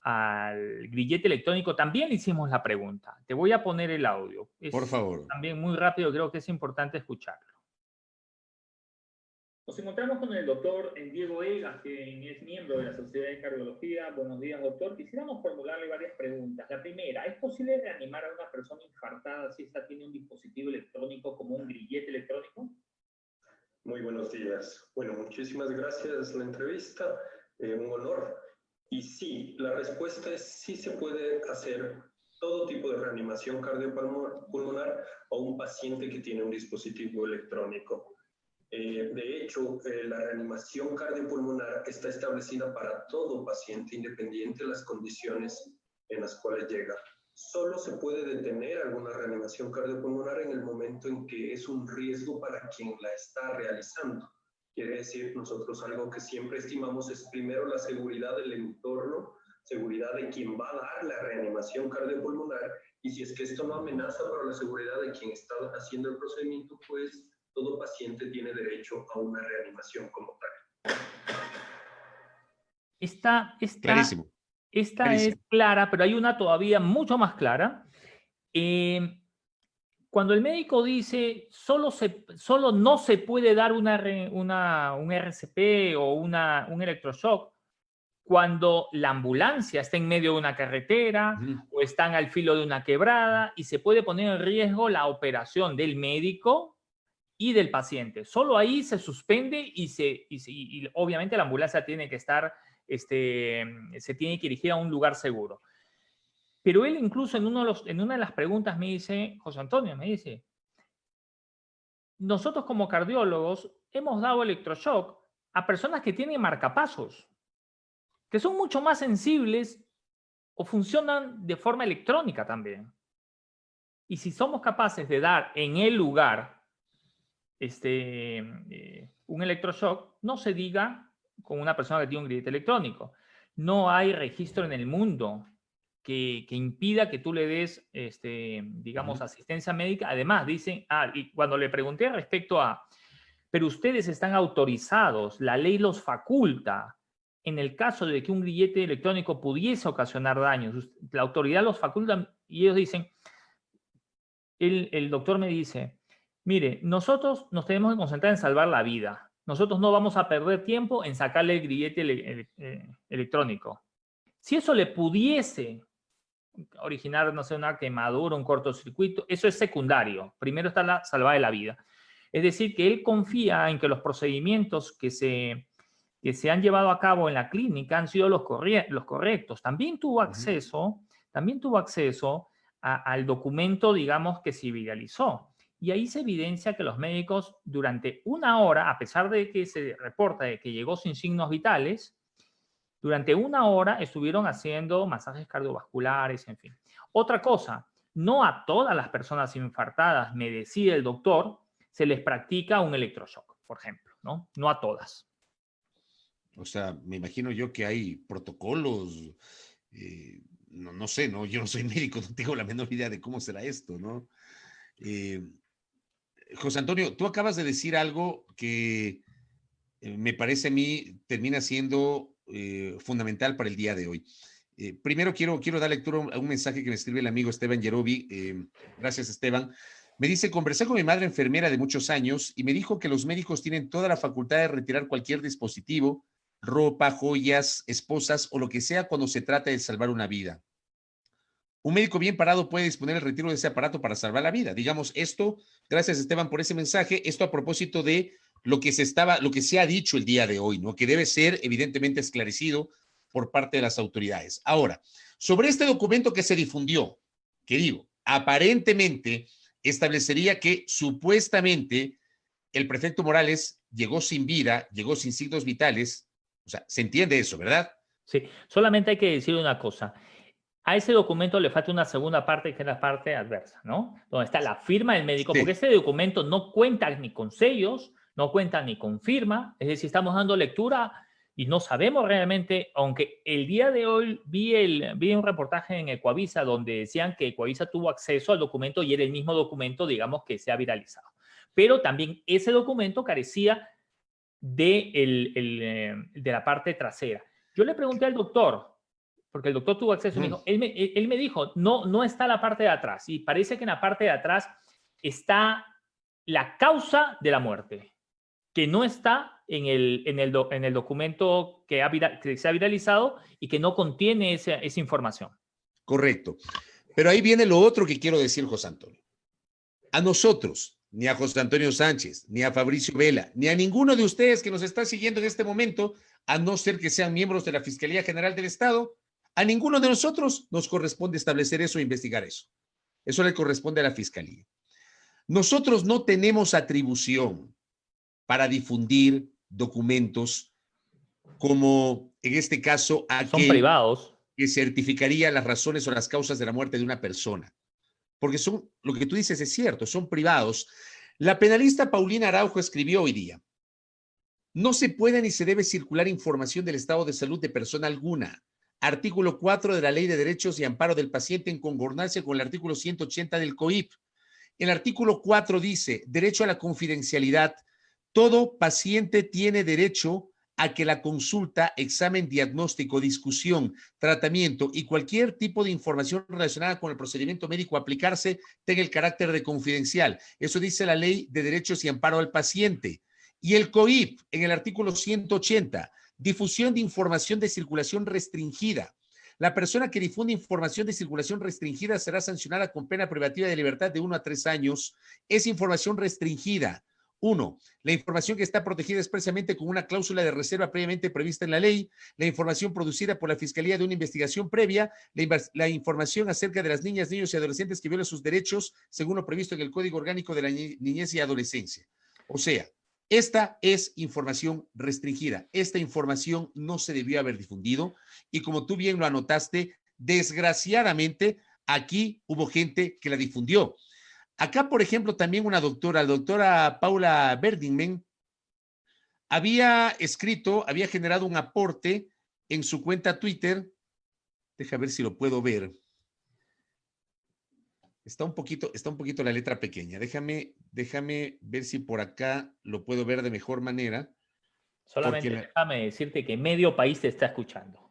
Al grillete electrónico, también le hicimos la pregunta. Te voy a poner el audio. Por favor. También muy rápido, creo que es importante escucharlo. Nos encontramos con el doctor Diego Egas, quien es miembro de la Sociedad de Cardiología. Buenos días, doctor. Quisiéramos formularle varias preguntas. La primera, ¿es posible reanimar a una persona infartada si esta tiene un dispositivo electrónico como un grillete electrónico? Muy buenos días. Bueno, muchísimas gracias por la entrevista. Un honor. Y sí, la respuesta es sí se puede hacer todo tipo de reanimación cardiopulmonar a un paciente que tiene un dispositivo electrónico. De hecho, la reanimación cardiopulmonar está establecida para todo paciente, independiente de las condiciones en las cuales llega. Solo se puede detener alguna reanimación cardiopulmonar en el momento en que es un riesgo para quien la está realizando. Quiere decir, nosotros algo que siempre estimamos es primero la seguridad del entorno, seguridad de quien va a dar la reanimación cardiopulmonar, y si es que esto no amenaza para la seguridad de quien está haciendo el procedimiento, pues todo paciente tiene derecho a una reanimación como tal. Clarísimo. Esta es clara, pero hay una todavía mucho más clara. Cuando el médico dice solo no se puede dar un RCP o un electroshock cuando la ambulancia está en medio de una carretera o están al filo de una quebrada y se puede poner en riesgo la operación del médico y del paciente. Solo ahí se suspende y obviamente la ambulancia tiene que estar, se tiene que dirigir a un lugar seguro. Pero él incluso en una de las preguntas me dice, José Antonio, me dice, nosotros como cardiólogos hemos dado electroshock a personas que tienen marcapasos, que son mucho más sensibles o funcionan de forma electrónica también. Y si somos capaces de dar en el lugar un electroshock, no se diga con una persona que tiene un grillete electrónico. No hay registro en el mundo que impida que tú le des, digamos, asistencia médica. Además, dicen, y cuando le pregunté respecto a, pero ustedes están autorizados, la ley los faculta, en el caso de que un grillete electrónico pudiese ocasionar daños, la autoridad los faculta, y ellos dicen, el doctor me dice, mire, nosotros nos tenemos que concentrar en salvar la vida. Nosotros no vamos a perder tiempo en sacarle el grillete electrónico. Si eso le pudiese originar, no sé, una quemadura, un cortocircuito, eso es secundario. Primero está la salvar de la vida. Es decir, que él confía en que los procedimientos que se han llevado a cabo en la clínica han sido los correctos. También tuvo acceso al documento, digamos, que se viralizó. Y ahí se evidencia que los médicos durante una hora, a pesar de que se reporta de que llegó sin signos vitales, durante una hora estuvieron haciendo masajes cardiovasculares, en fin. Otra cosa, no a todas las personas infartadas, me decía el doctor, se les practica un electroshock, por ejemplo, ¿no? No a todas. O sea, me imagino yo que hay protocolos, no sé, ¿no? Yo no soy médico, no tengo la menor idea de cómo será esto, ¿no? José Antonio, tú acabas de decir algo que me parece a mí termina siendo fundamental para el día de hoy. Primero quiero dar lectura a un mensaje que me escribe el amigo Esteban Yerobi. Gracias, Esteban. Me dice, conversé con mi madre enfermera de muchos años y me dijo que los médicos tienen toda la facultad de retirar cualquier dispositivo, ropa, joyas, esposas o lo que sea cuando se trata de salvar una vida. Un médico bien parado puede disponer el retiro de ese aparato para salvar la vida. Digamos esto, gracias Esteban por ese mensaje, esto a propósito de lo que se ha dicho el día de hoy, ¿no? Que debe ser evidentemente esclarecido por parte de las autoridades. Ahora, sobre este documento que se difundió, que digo, aparentemente establecería que supuestamente el prefecto Morales llegó sin vida, llegó sin signos vitales, o sea, se entiende eso, ¿verdad? Sí, solamente hay que decir una cosa. A ese documento le falta una segunda parte, que es la parte adversa, ¿no? Donde está la firma del médico, sí. Porque ese documento no cuenta ni con sellos, no cuenta ni con firma, es decir, estamos dando lectura Y no sabemos realmente, aunque el día de hoy vi un reportaje en Ecuavisa donde decían que Ecuavisa tuvo acceso al documento y era el mismo documento, digamos, que se ha viralizado. Pero también ese documento carecía de la parte trasera. Yo le pregunté al doctor, porque el doctor tuvo acceso, me dijo, él me dijo, no está la parte de atrás. Y parece que en la parte de atrás está la causa de la muerte, que no está en el documento que se ha viralizado y que no contiene esa información. Correcto. Pero ahí viene lo otro que quiero decir, José Antonio. A nosotros, ni a José Antonio Sánchez, ni a Fabricio Vela, ni a ninguno de ustedes que nos está siguiendo en este momento, a no ser que sean miembros de la Fiscalía General del Estado, a ninguno de nosotros nos corresponde establecer eso e investigar eso. Eso le corresponde a la Fiscalía. Nosotros no tenemos atribución para difundir documentos como, en este caso, son privados, que certificaría las razones o las causas de la muerte de una persona. Porque son, lo que tú dices es cierto, son privados. La penalista Paulina Araujo escribió hoy día: no se puede ni se debe circular información del estado de salud de persona alguna. Artículo 4 de la Ley de Derechos y Amparo del Paciente en concordancia con el artículo 180 del COIP. El artículo 4 dice: derecho a la confidencialidad. Todo paciente tiene derecho a que la consulta, examen, diagnóstico, discusión, tratamiento y cualquier tipo de información relacionada con el procedimiento médico a aplicarse tenga el carácter de confidencial. Eso dice la Ley de Derechos y Amparo al Paciente. Y el COIP, en el artículo 180, difusión de información de circulación restringida. La persona que difunde información de circulación restringida será sancionada con pena privativa de libertad de 1 a 3 años. Es información restringida. 1. La información que está protegida expresamente con una cláusula de reserva previamente prevista en la ley, la información producida por la Fiscalía de una investigación previa, la información acerca de las niñas, niños y adolescentes que violan sus derechos según lo previsto en el Código Orgánico de la Niñez y Adolescencia. O sea, esta es información restringida. Esta información no se debió haber difundido y, como tú bien lo anotaste, desgraciadamente aquí hubo gente que la difundió. Acá, por ejemplo, también una doctora, la doctora Paula Berdingmen, había escrito, había generado un aporte en su cuenta Twitter. Deja ver si lo puedo ver. Está un poquito la letra pequeña. Déjame ver si por acá lo puedo ver de mejor manera. Solamente déjame decirte que medio país te está escuchando.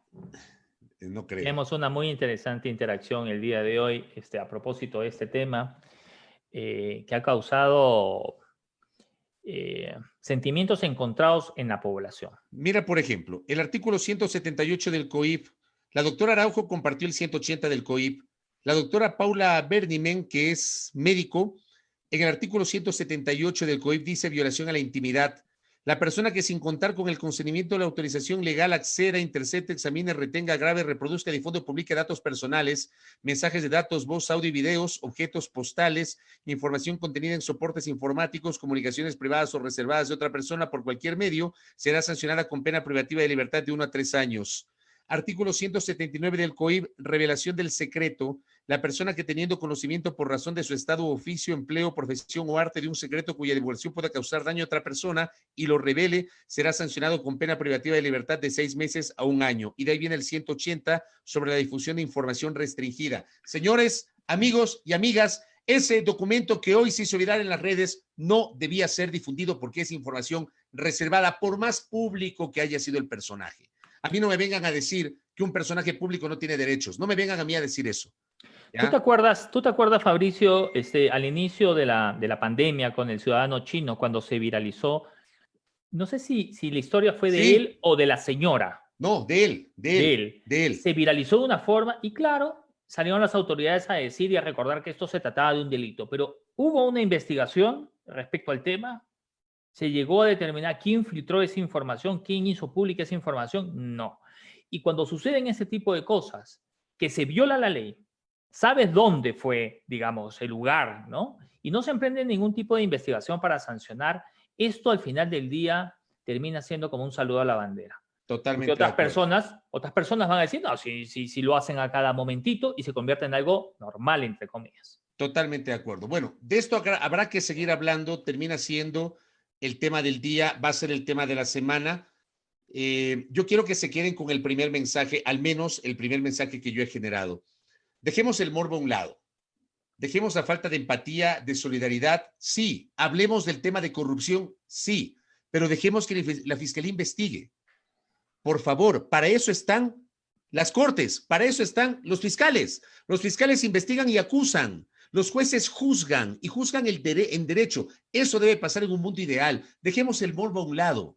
No creo. Tenemos una muy interesante interacción el día de hoy a propósito de este tema. Que ha causado sentimientos encontrados en la población. Mira, por ejemplo, el artículo 178 del COIP, la doctora Araujo compartió el 180 del COIP, la doctora Paula Berdingmen, que es médico, en el artículo 178 del COIP dice violación a la intimidad. La persona que sin contar con el consentimiento o la autorización legal acceda, intercepte, examine, retenga, grave, reproduzca, difunda o publique datos personales, mensajes de datos, voz, audio y videos, objetos postales, información contenida en soportes informáticos, comunicaciones privadas o reservadas de otra persona por cualquier medio, será sancionada con pena privativa de libertad de 1 a 3 años. Artículo 179 del COIP, revelación del secreto. La persona que teniendo conocimiento por razón de su estado, oficio, empleo, profesión o arte de un secreto cuya divulgación pueda causar daño a otra persona y lo revele, será sancionado con pena privativa de libertad de 6 meses a 1 año. Y de ahí viene el 180 sobre la difusión de información restringida. Señores, amigos y amigas, ese documento que hoy se hizo viral en las redes no debía ser difundido porque es información reservada, por más público que haya sido el personaje. A mí no me vengan a decir que un personaje público no tiene derechos. No me vengan a mí a decir eso. ¿Ya? ¿Tú te acuerdas, Fabricio, al inicio de la pandemia con el ciudadano chino, cuando se viralizó? No sé si la historia fue de él o de la señora. No, de él. Se viralizó de una forma y, claro, salieron las autoridades a decir y a recordar que esto se trataba de un delito. Pero hubo una investigación respecto al tema. ¿Se llegó a determinar quién filtró esa información? ¿Quién hizo pública esa información? No. Y cuando suceden ese tipo de cosas, que se viola la ley, sabes dónde fue, digamos, el lugar, ¿no? Y no se emprende ningún tipo de investigación para sancionar. Esto al final del día termina siendo como un saludo a la bandera. Totalmente. Porque otras personas van a decir, no, si lo hacen a cada momentito y se convierte en algo normal, entre comillas. Totalmente de acuerdo. Bueno, de esto habrá que seguir hablando. Termina siendo el tema del día, va a ser el tema de la semana. yo quiero que se queden con el primer mensaje, al menos el primer mensaje que yo he generado. Dejemos el morbo a un lado. Dejemos la falta de empatía, de solidaridad, sí. Hablemos del tema de corrupción, sí. Pero dejemos que la Fiscalía investigue. Por favor, para eso están las cortes, para eso están los fiscales. Los fiscales investigan y acusan. Los jueces juzgan y juzgan en derecho. Eso debe pasar en un mundo ideal. Dejemos el morbo a un lado.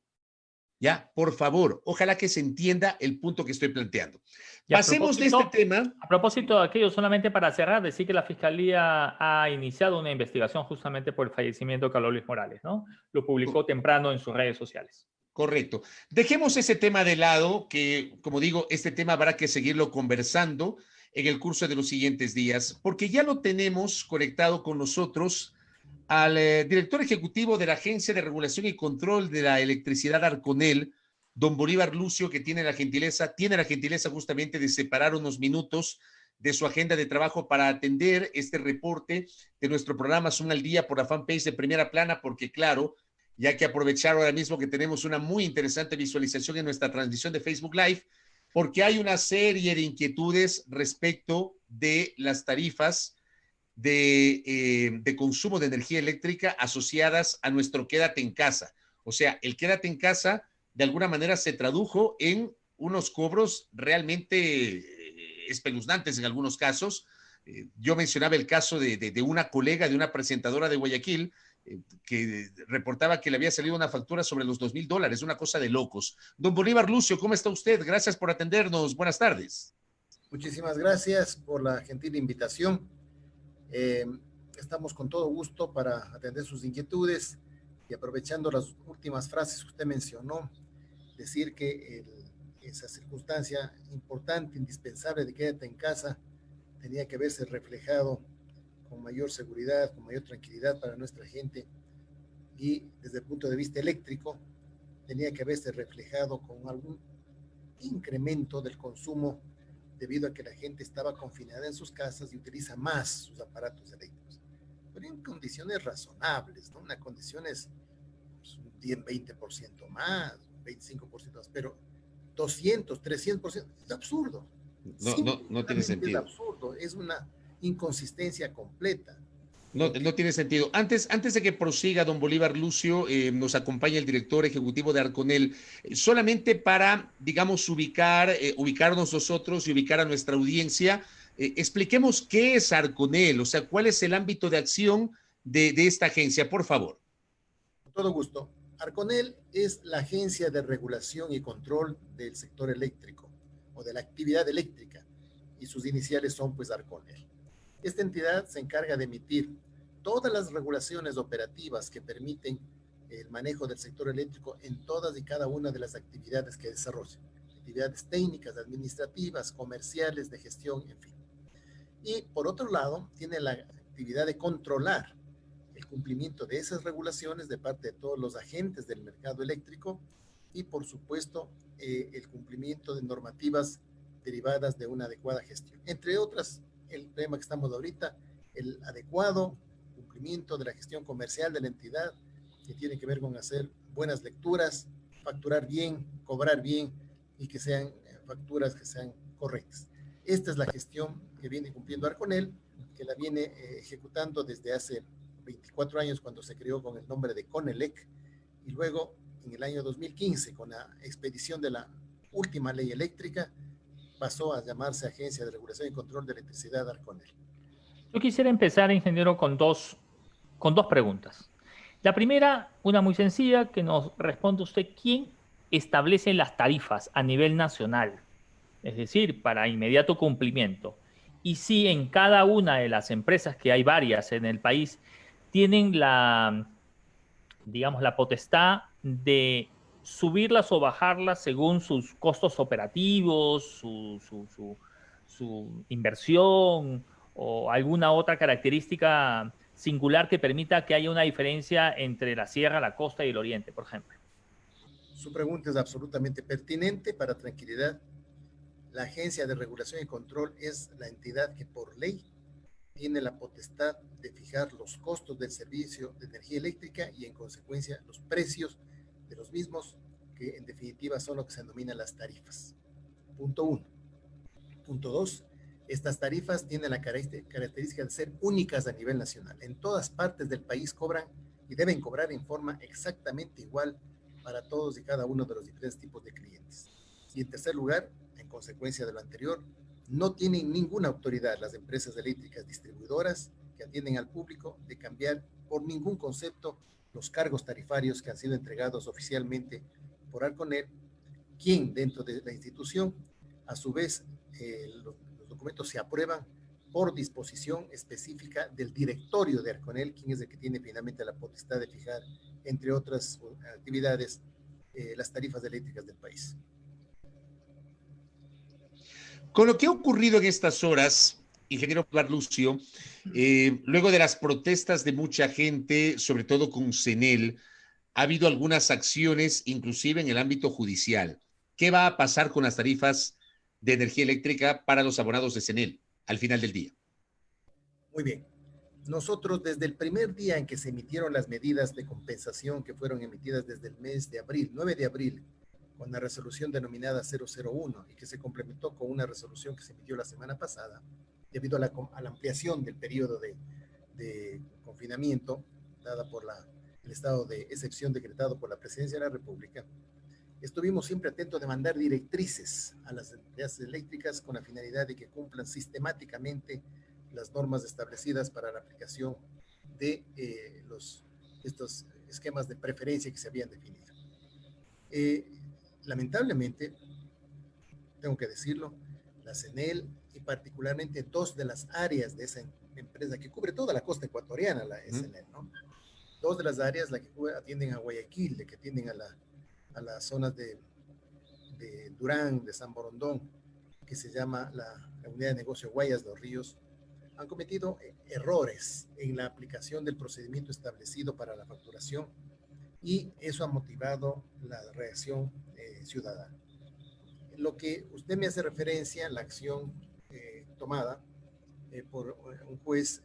Ya, por favor, ojalá que se entienda el punto que estoy planteando. Pasemos de este tema. A propósito de aquello, solamente para cerrar, decir que la Fiscalía ha iniciado una investigación justamente por el fallecimiento de Carlos Luis Morales, ¿no? Lo publicó temprano en sus redes sociales. Correcto. Dejemos ese tema de lado, que, como digo, este tema habrá que seguirlo conversando en el curso de los siguientes días, porque ya lo tenemos conectado con nosotros al director ejecutivo de la Agencia de Regulación y Control de la Electricidad Arconel, don Bolívar Lucio, que tiene la gentileza justamente de separar unos minutos de su agenda de trabajo para atender este reporte de nuestro programa Zoom al Día por la fanpage de Primera Plana, porque claro, ya que aprovechar ahora mismo que tenemos una muy interesante visualización en nuestra transmisión de Facebook Live, porque hay una serie de inquietudes respecto de las tarifas de consumo de energía eléctrica asociadas a nuestro quédate en casa. O sea, el quédate en casa de alguna manera se tradujo en unos cobros realmente espeluznantes en algunos casos. Yo mencionaba el caso de una colega, de una presentadora de Guayaquil, que reportaba que le había salido una factura sobre los $2,000, una cosa de locos. Don Bolívar Lucio, ¿cómo está usted? Gracias por atendernos. Buenas tardes. Muchísimas gracias por la gentil invitación. Estamos con todo gusto para atender sus inquietudes y aprovechando las últimas frases que usted mencionó, decir que esa circunstancia importante, indispensable de quédate en casa, tenía que verse reflejado con mayor seguridad, con mayor tranquilidad para nuestra gente y desde el punto de vista eléctrico tenía que verse reflejado con algún incremento del consumo debido a que la gente estaba confinada en sus casas y utiliza más sus aparatos eléctricos. Pero en condiciones razonables, ¿no? Unas condiciones pues, un 10, 20% más, 25% más, pero 200, 300%, es absurdo. No tiene sentido. Es absurdo, es una inconsistencia completa. No tiene sentido. Antes de que prosiga, don Bolívar Lucio, nos acompaña el director ejecutivo de Arconel, solamente para, digamos, ubicarnos nosotros y ubicar a nuestra audiencia, expliquemos qué es Arconel, o sea, cuál es el ámbito de acción de esta agencia, por favor. Con todo gusto. Arconel es la agencia de regulación y control del sector eléctrico o de la actividad eléctrica y sus iniciales son pues Arconel. Esta entidad se encarga de emitir todas las regulaciones operativas que permiten el manejo del sector eléctrico en todas y cada una de las actividades que desarrolla. Actividades técnicas, administrativas, comerciales, de gestión, en fin. Y por otro lado, tiene la actividad de controlar el cumplimiento de esas regulaciones de parte de todos los agentes del mercado eléctrico y, por supuesto, el cumplimiento de normativas derivadas de una adecuada gestión. Entre otras, el tema que estamos ahorita, el adecuado cumplimiento de la gestión comercial de la entidad, que tiene que ver con hacer buenas lecturas, facturar bien, cobrar bien y que sean facturas que sean correctas. Esta es la gestión que viene cumpliendo Arconel, que la viene ejecutando desde hace 24 años cuando se creó con el nombre de Conelec y luego en el año 2015 con la expedición de la última ley eléctrica pasó a llamarse Agencia de Regulación y Control de Electricidad Arconel. Yo quisiera empezar, ingeniero, con dos preguntas. La primera, una muy sencilla, que nos responde usted, ¿quién establece las tarifas a nivel nacional? Es decir, para inmediato cumplimiento. Y si en cada una de las empresas, que hay varias en el país, tienen digamos, la potestad de subirlas o bajarlas según sus costos operativos, su inversión o alguna otra característica singular que permita que haya una diferencia entre la sierra, la costa y el oriente, por ejemplo. Su pregunta es absolutamente pertinente. Para tranquilidad, la Agencia de Regulación y Control es la entidad que por ley tiene la potestad de fijar los costos del servicio de energía eléctrica y en consecuencia los precios de los mismos que en definitiva son lo que se denominan las tarifas. Punto 1. Punto 2. Estas tarifas tienen la característica de ser únicas a nivel nacional. En todas partes del país cobran y deben cobrar en forma exactamente igual para todos y cada uno de los diferentes tipos de clientes. Y en tercer lugar, en consecuencia de lo anterior, no tienen ninguna autoridad las empresas eléctricas distribuidoras que atienden al público de cambiar por ningún concepto los cargos tarifarios que han sido entregados oficialmente por Arconel, quien dentro de la institución, a su vez, los documentos se aprueban por disposición específica del directorio de Arconel, quien es el que tiene finalmente la potestad de fijar, entre otras actividades, las tarifas eléctricas del país. Con lo que ha ocurrido en estas horas, ingeniero Barlucio, luego de las protestas de mucha gente, sobre todo con CENEL, ha habido algunas acciones, inclusive en el ámbito judicial. ¿Qué va a pasar con las tarifas de energía eléctrica para los abonados de CENEL al final del día? Muy bien. Nosotros desde el primer día en que se emitieron las medidas de compensación que fueron emitidas desde el mes de abril, 9 de abril, con la resolución denominada 001 y que se complementó con una resolución que se emitió la semana pasada, debido a la ampliación del periodo de confinamiento dada por el estado de excepción decretado por la Presidencia de la República, estuvimos siempre atentos de mandar directrices a las empresas eléctricas con la finalidad de que cumplan sistemáticamente las normas establecidas para la aplicación de estos esquemas de preferencia que se habían definido. Lamentablemente, tengo que decirlo, la CENEL y particularmente dos de las áreas de esa empresa que cubre toda la costa ecuatoriana, la CENEL, ¿no? Dos de las áreas, la que atienden a Guayaquil, la que atienden a las zonas de Durán, de San Borondón, que se llama la unidad de negocio Guayas de los Ríos, han cometido errores en la aplicación del procedimiento establecido para la facturación y eso ha motivado la reacción ciudadana. Lo que usted me hace referencia, la acción tomada por un juez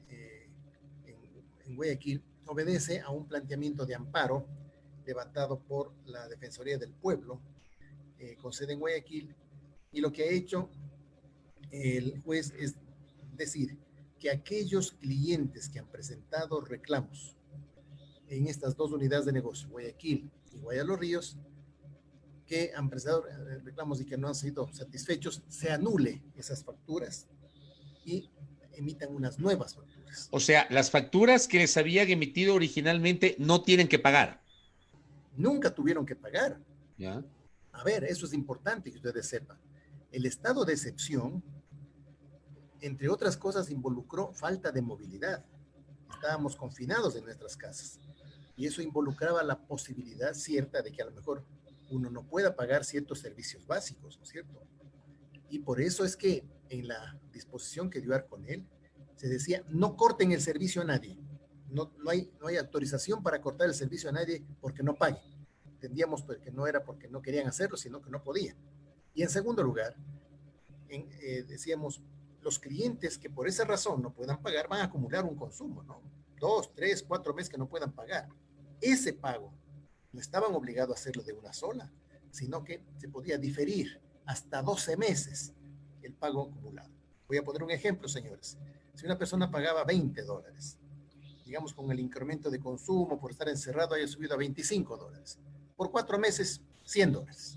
en Guayaquil, obedece a un planteamiento de amparo levantado por la Defensoría del Pueblo con sede en Guayaquil, y lo que ha hecho el juez es decir que aquellos clientes que han presentado reclamos en estas dos unidades de negocio, Guayaquil y Guayas Los Ríos, que han presentado reclamos y que no han sido satisfechos, se anule esas facturas y emitan unas nuevas facturas. O sea, las facturas que les habían emitido originalmente no tienen que pagar. Nunca tuvieron que pagar. ¿Ya? A ver, eso es importante que ustedes sepan. El estado de excepción, entre otras cosas, involucró falta de movilidad. Estábamos confinados en nuestras casas y eso involucraba la posibilidad cierta de que a lo mejor uno no pueda pagar ciertos servicios básicos, ¿no es cierto? Y por eso es que en la disposición que dio Arconel se decía, no corten el servicio a nadie. No hay autorización para cortar el servicio a nadie porque no pague. Entendíamos que no era porque no querían hacerlo, sino que no podían. Y en segundo lugar, decíamos, los clientes que por esa razón no puedan pagar van a acumular un consumo, ¿no? 2, 3, 4 meses que no puedan pagar. Ese pago no estaban obligados a hacerlo de una sola, sino que se podía diferir hasta 12 meses el pago acumulado. Voy a poner un ejemplo, señores. Si una persona pagaba $20, digamos con el incremento de consumo por estar encerrado haya subido a $25, por 4 meses, $100.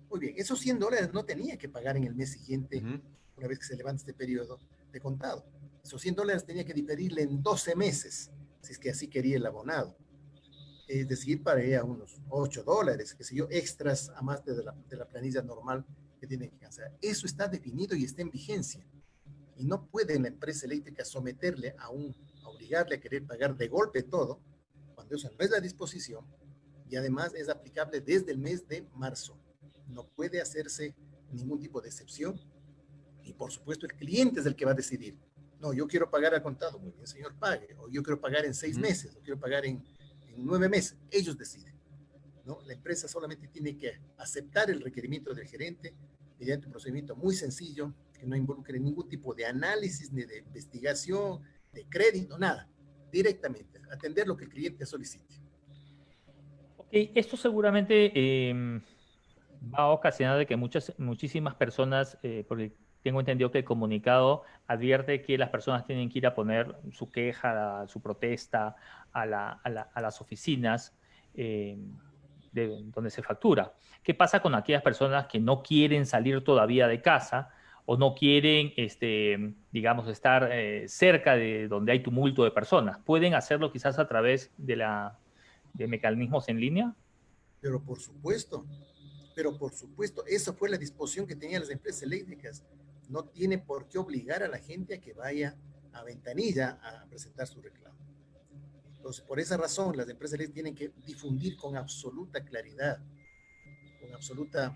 Muy bien, esos $100 no tenía que pagar en el mes siguiente, una vez que se levanta este periodo de contado. Esos $100 tenía que diferirle en 12 meses, si es que así quería el abonado. Es decir, para ir a unos $8, qué sé yo, extras a más de la planilla normal que tienen que cancelar. Eso está definido y está en vigencia. Y no puede la empresa eléctrica someterle a obligarle a querer pagar de golpe todo, cuando eso no es la disposición, y además es aplicable desde el mes de marzo. No puede hacerse ningún tipo de excepción, y por supuesto el cliente es el que va a decidir. No, yo quiero pagar a contado. Muy bien, señor, pague. O yo quiero pagar en 6 meses, o quiero pagar en 9 meses. Ellos deciden, ¿no? La empresa solamente tiene que aceptar el requerimiento del gerente mediante un procedimiento muy sencillo, que no involucre ningún tipo de análisis, ni de investigación, de crédito, nada. Directamente, atender lo que el cliente solicite. Ok, Esto seguramente va a ocasionar de que muchísimas personas, porque tengo entendido que el comunicado advierte que las personas tienen que ir a poner su queja, su protesta a las oficinas eh, donde se factura. ¿Qué pasa con aquellas personas que no quieren salir todavía de casa o no quieren, digamos, estar cerca de donde hay tumulto de personas? ¿Pueden hacerlo quizás a través de mecanismos en línea? Pero por supuesto, pero por supuesto, esa fue la disposición que tenían las empresas eléctricas. No tiene por qué obligar a la gente a que vaya a ventanilla a presentar su reclamo. Entonces, por esa razón, las empresas eléctricas tienen que difundir con absoluta claridad, con absoluta,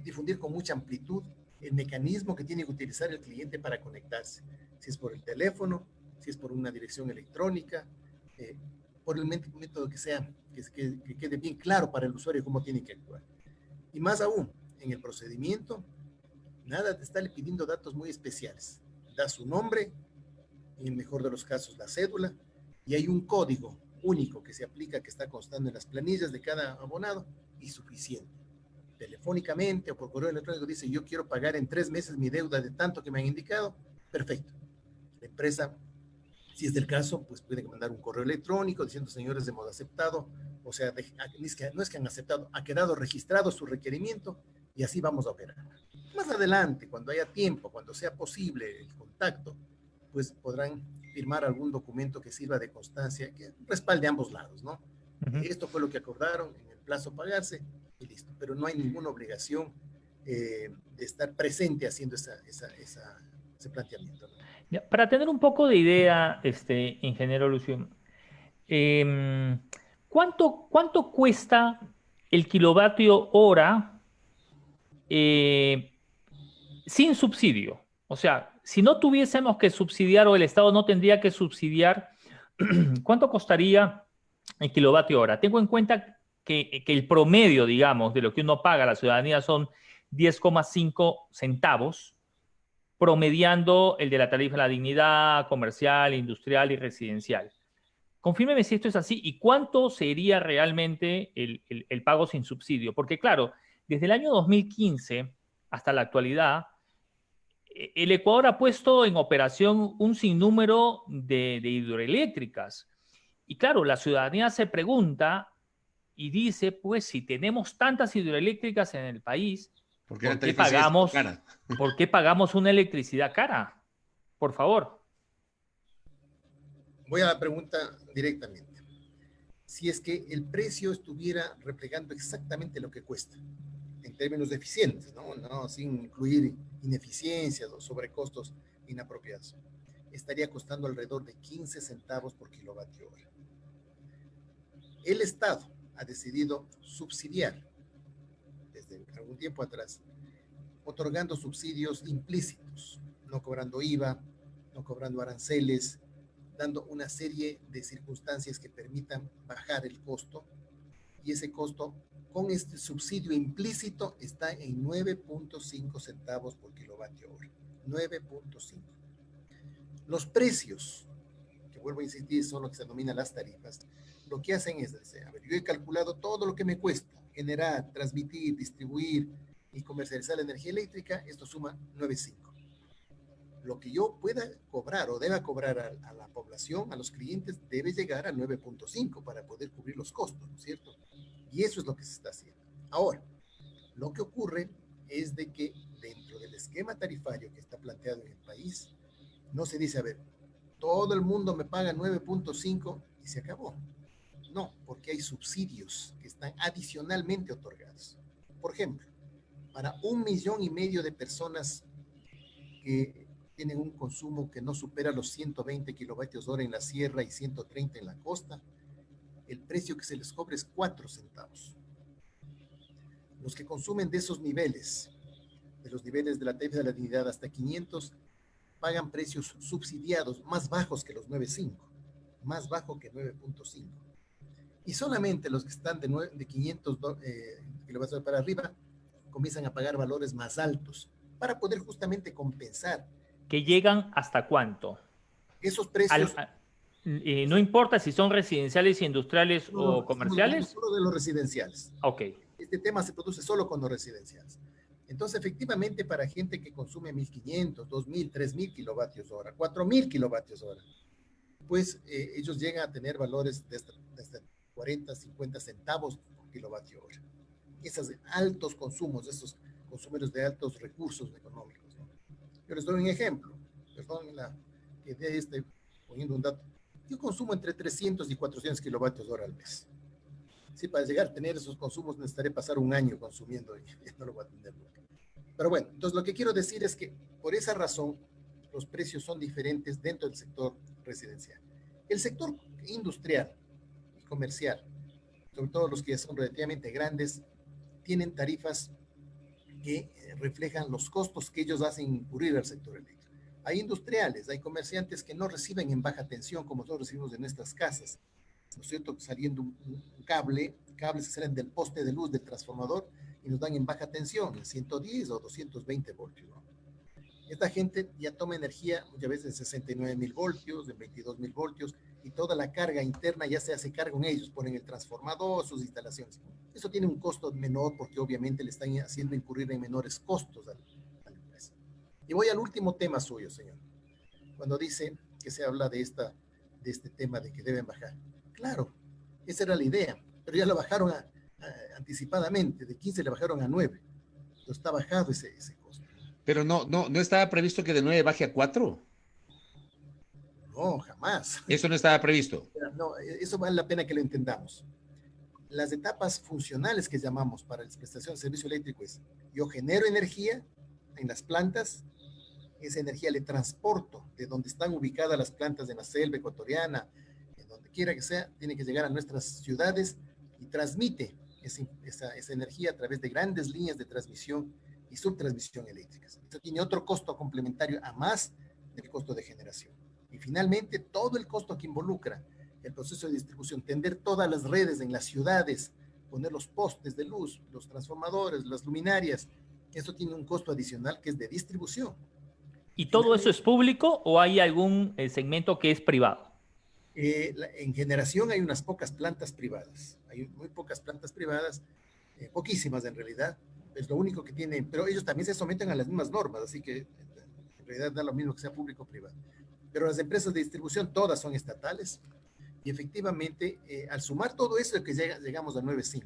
difundir con mucha amplitud el mecanismo que tiene que utilizar el cliente para conectarse. Si es por el teléfono, si es por una dirección electrónica, por el método que sea, que quede bien claro para el usuario cómo tiene que actuar. Y más aún, en el procedimiento, nada te está pidiendo datos muy especiales. Da su nombre, en el mejor de los casos la cédula, y hay un código único que se aplica, que está constando en las planillas de cada abonado, y suficiente. Telefónicamente o por correo electrónico dice, yo quiero pagar en 3 meses mi deuda de tanto que me han indicado, perfecto. La empresa, si es del caso, pues puede mandar un correo electrónico diciendo, señores, hemos aceptado, o sea, no es que han aceptado, ha quedado registrado su requerimiento y así vamos a operar. Más adelante, cuando haya tiempo, cuando sea posible el contacto, pues podrán firmar algún documento que sirva de constancia, que respalde ambos lados, ¿no? Esto fue lo que acordaron, en el plazo pagarse y listo. Pero no hay ninguna obligación de estar presente haciendo ese planteamiento, ¿no? Ya, para tener un poco de idea, ingeniero Lucio, ¿cuánto cuesta el kilovatio hora sin subsidio? O sea, si no tuviésemos que subsidiar o el Estado no tendría que subsidiar, ¿cuánto costaría el kilovatio hora? Tengo en cuenta que el promedio, digamos, de lo que uno paga a la ciudadanía son 10,5 centavos, promediando el de la tarifa de la dignidad, comercial, industrial y residencial. Confírmeme si esto es así y cuánto sería realmente el pago sin subsidio. Porque claro, desde el año 2015 hasta la actualidad, el Ecuador ha puesto en operación un sinnúmero de hidroeléctricas. Y claro, la ciudadanía se pregunta y dice, pues si tenemos tantas hidroeléctricas en el país, ¿por qué pagamos una electricidad cara? Por favor. Voy a la pregunta directamente. Si es que el precio estuviera reflejando exactamente lo que cuesta, en términos de eficientes, ¿no? Sin incluir ineficiencias o sobrecostos inapropiados, estaría costando alrededor de 15 centavos por kilovatio hora. El Estado ha decidido subsidiar desde algún tiempo atrás, otorgando subsidios implícitos, no cobrando IVA, no cobrando aranceles, dando una serie de circunstancias que permitan bajar el costo, y ese costo con este subsidio implícito está en 9.5 centavos por kilovatio hora. 9.5. Los precios, que vuelvo a insistir, son lo que se denominan las tarifas, lo que hacen es, a ver, yo he calculado todo lo que me cuesta generar, transmitir, distribuir y comercializar la energía eléctrica, esto suma 9.5. Lo que yo pueda cobrar o deba cobrar a la población, a los clientes, debe llegar a 9.5 para poder cubrir los costos, ¿no es cierto? Y eso es lo que se está haciendo. Ahora, lo que ocurre es de que dentro del esquema tarifario que está planteado en el país, no se dice, a ver, todo el mundo me paga 9.5 y se acabó. No, porque hay subsidios que están adicionalmente otorgados. Por ejemplo, para 1,5 millones de personas que tienen un consumo que no supera los 120 kilovatios hora en la sierra y 130 en la costa, el precio que se les cobra es 4 centavos. Los que consumen de esos niveles, de los niveles de la tarifa de la dignidad hasta 500, pagan precios subsidiados más bajos que los 9.5, más bajo que 9.5. Y solamente los que están de 500 kilovatios para arriba comienzan a pagar valores más altos para poder justamente compensar. ¿Que llegan hasta cuánto? Esos precios no importa si son residenciales, industriales o comerciales. Solo de los residenciales. Ok. Este tema se produce solo con los residenciales. Entonces, efectivamente, para gente que consume 1.500, 2.000, 3.000 kilovatios hora, 4.000 kilovatios hora, pues ellos llegan a tener valores de hasta 40, 50 centavos por kilovatio hora. Esos altos consumos, esos consumidores de altos recursos económicos, ¿no? Yo les doy un ejemplo, perdón que de poniendo un dato. Yo consumo entre 300 y 400 kilovatios hora al mes. Sí, para llegar a tener esos consumos necesitaré pasar un año consumiendo y no lo voy a tener nunca. Pero bueno, entonces lo que quiero decir es que por esa razón los precios son diferentes dentro del sector residencial. El sector industrial y comercial, sobre todo los que son relativamente grandes, tienen tarifas que reflejan los costos que ellos hacen incurrir al sector eléctrico. Hay industriales, hay comerciantes que no reciben en baja tensión como nosotros recibimos en nuestras casas, ¿no es cierto? Saliendo un cables que salen del poste de luz del transformador y nos dan en baja tensión, en 110 o 220 voltios, ¿no? Esta gente ya toma energía muchas veces en 69.000 voltios, en 22.000 voltios, y toda la carga interna ya se hace cargo en ellos, ponen el transformador, sus instalaciones. Eso tiene un costo menor porque obviamente le están haciendo incurrir en menores costos a la empresa. Y voy al último tema suyo, señor. Cuando dice que se habla de este tema de que deben bajar. Claro, esa era la idea, pero ya la bajaron anticipadamente, de 15 le bajaron a 9. Entonces está bajado ese costo. Pero no estaba previsto que de 9 baje a 4. No, jamás. Eso no estaba previsto. No, eso vale la pena que lo entendamos. Las etapas funcionales que llamamos para la prestación de servicio eléctrico es: yo genero energía en las plantas, esa energía le transporto de donde están ubicadas las plantas de la selva ecuatoriana, en donde quiera que sea, tiene que llegar a nuestras ciudades y transmite esa energía a través de grandes líneas de transmisión y subtransmisión eléctricas. Esto tiene otro costo complementario a más del costo de generación. Y finalmente, todo el costo que involucra el proceso de distribución, tender todas las redes en las ciudades, poner los postes de luz, los transformadores, las luminarias, eso tiene un costo adicional que es de distribución. ¿Y todo eso es público o hay algún segmento que es privado? En generación hay unas pocas plantas privadas, hay muy pocas plantas privadas, poquísimas en realidad, es lo único que tienen, pero ellos también se someten a las mismas normas, así que en realidad da lo mismo que sea público o privado. Pero las empresas de distribución todas son estatales y efectivamente al sumar todo eso que llegamos a 9.5.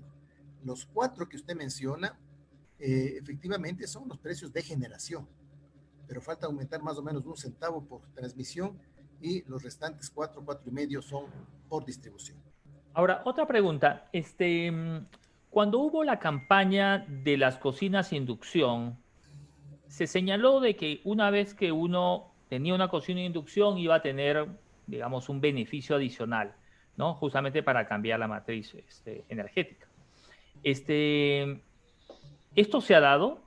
Los 4 que usted menciona efectivamente son los precios de generación, pero falta aumentar más o menos 1 centavo por transmisión y los restantes 4.5 son por distribución. Ahora, otra pregunta. Cuando hubo la campaña de las cocinas inducción, se señaló de que una vez que uno tenía una cocina de inducción iba a tener, digamos, un beneficio adicional, ¿no? Justamente para cambiar la matriz energética. ¿Esto se ha dado?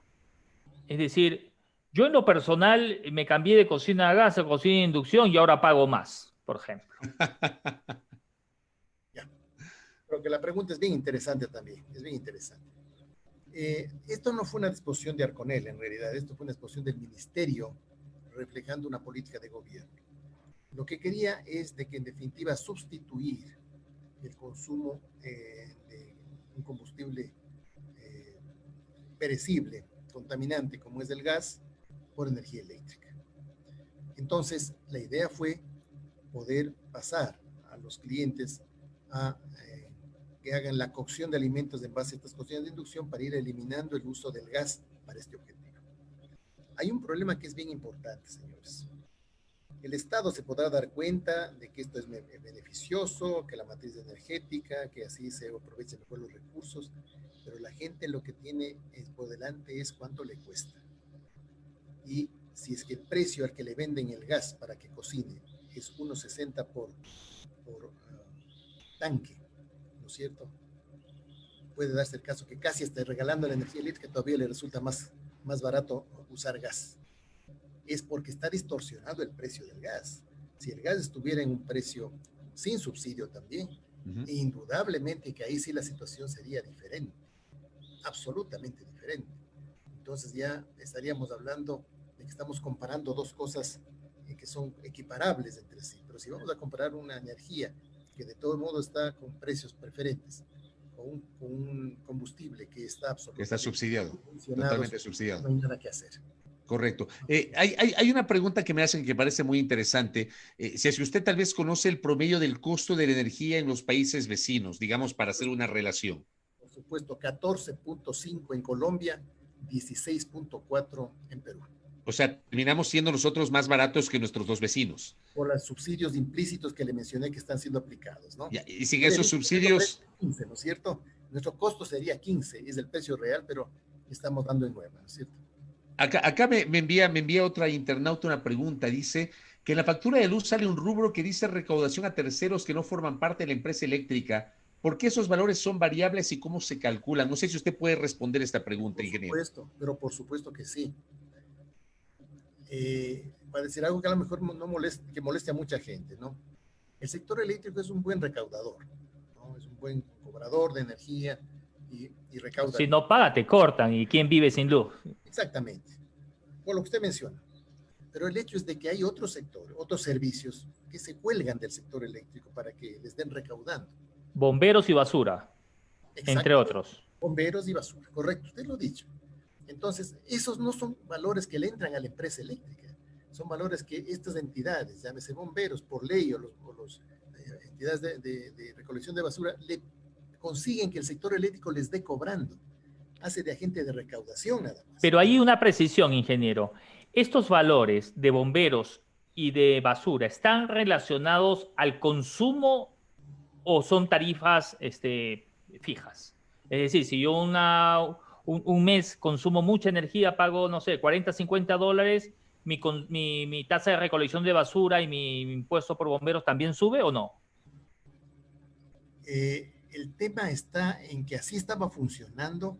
Es decir, yo en lo personal me cambié de cocina a gas a cocina de inducción y ahora pago más, por ejemplo. Ya. Creo que la pregunta es bien interesante también, es bien interesante. Esto no fue una disposición de Arconel, en realidad, esto fue una disposición del ministerio reflejando una política de gobierno. Lo que quería es de que en definitiva sustituir el consumo de un combustible perecible, contaminante como es el gas, por energía eléctrica. Entonces, la idea fue poder pasar a los clientes a que hagan la cocción de alimentos en base a estas cocinas de inducción para ir eliminando el uso del gas para este objetivo. Hay un problema que es bien importante, señores. El Estado se podrá dar cuenta de que esto es beneficioso, que la matriz energética, que así se aprovechen mejor los recursos, pero la gente lo que tiene por delante es cuánto le cuesta. Y si es que el precio al que le venden el gas para que cocine es 1.60 por tanque, ¿no es cierto? Puede darse el caso que casi esté regalando la energía eléctrica, todavía le resulta más barato usar gas. Es porque está distorsionado el precio del gas. Si el gas estuviera en un precio sin subsidio también, indudablemente que ahí sí la situación sería diferente, absolutamente diferente. Entonces ya estaríamos hablando de que estamos comparando dos cosas que son equiparables entre sí. Pero si vamos a comparar una energía que de todo modo está con precios preferentes, con un combustible que está absolutamente que está subsidiado, totalmente subsidiado. No hay nada que hacer. Correcto. Hay una pregunta que me hacen que parece muy interesante. Si es que usted tal vez conoce el promedio del costo de la energía en los países vecinos, digamos, para hacer una relación. Por supuesto, 14.5 en Colombia, 16.4 en Perú. O sea, terminamos siendo nosotros más baratos que nuestros dos vecinos. Por los subsidios implícitos que le mencioné que están siendo aplicados, ¿no? Ya, y sin esos subsidios... 15, ¿no es cierto? Nuestro costo sería 15, es el precio real, pero estamos dando en nueva, ¿no es cierto? Acá me envía otra internauta una pregunta. Dice que en la factura de luz sale un rubro que dice recaudación a terceros que no forman parte de la empresa eléctrica. ¿Por qué esos valores son variables y cómo se calculan? No sé si usted puede responder esta pregunta, ingeniero. Por supuesto, pero por supuesto que sí. Para decir algo que a lo mejor no moleste a mucha gente, ¿no? El sector eléctrico es un buen recaudador, ¿no? Es un buen cobrador de energía y recauda. Si no paga, te cortan. ¿Y quién vive sin luz? Exactamente, por lo que usted menciona. Pero el hecho es de que hay otros sectores, otros servicios que se cuelgan del sector eléctrico para que les den recaudando. Bomberos y basura, entre otros. Bomberos y basura, correcto, usted lo ha dicho. Entonces, esos no son valores que le entran a la empresa eléctrica, son valores que estas entidades, llámese bomberos por ley o los entidades de recolección de basura, le consiguen que el sector eléctrico les dé cobrando. Hace de agente de recaudación nada más. Pero hay una precisión, ingeniero. ¿Estos valores de bomberos y de basura están relacionados al consumo o son tarifas fijas? Es decir, si yo un mes consumo mucha energía, pago, no sé, 40, 50 dólares, mi tasa de recolección de basura y mi impuesto por bomberos también sube o no? El tema está en que así estaba funcionando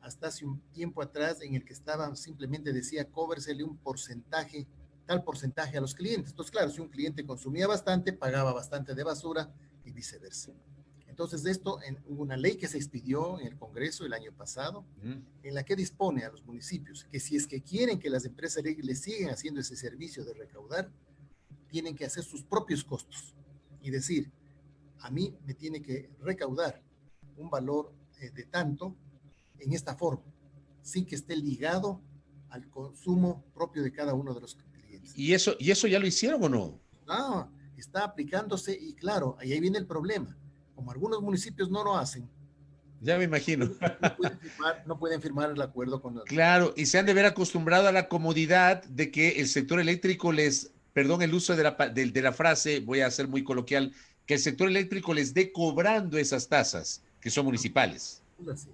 hasta hace un tiempo atrás, en el que simplemente decía cóbresele un porcentaje, tal porcentaje a los clientes. Entonces, claro, si un cliente consumía bastante, pagaba bastante de basura y viceversa. Entonces, hubo una ley que se expidió en el Congreso el año pasado, en la que dispone a los municipios que si es que quieren que las empresas les sigan haciendo ese servicio de recaudar, tienen que hacer sus propios costos y decir, a mí me tiene que recaudar un valor de tanto en esta forma, sin que esté ligado al consumo propio de cada uno de los clientes. ¿Y eso ya lo hicieron o no? No, está aplicándose y claro, ahí viene el problema. Como algunos municipios no lo hacen. Ya me imagino. No pueden firmar el acuerdo con los... Claro, y se han de ver acostumbrado a la comodidad de que el sector eléctrico perdón el uso de la frase, voy a ser muy coloquial, que el sector eléctrico les dé cobrando esas tasas que son municipales. Es así.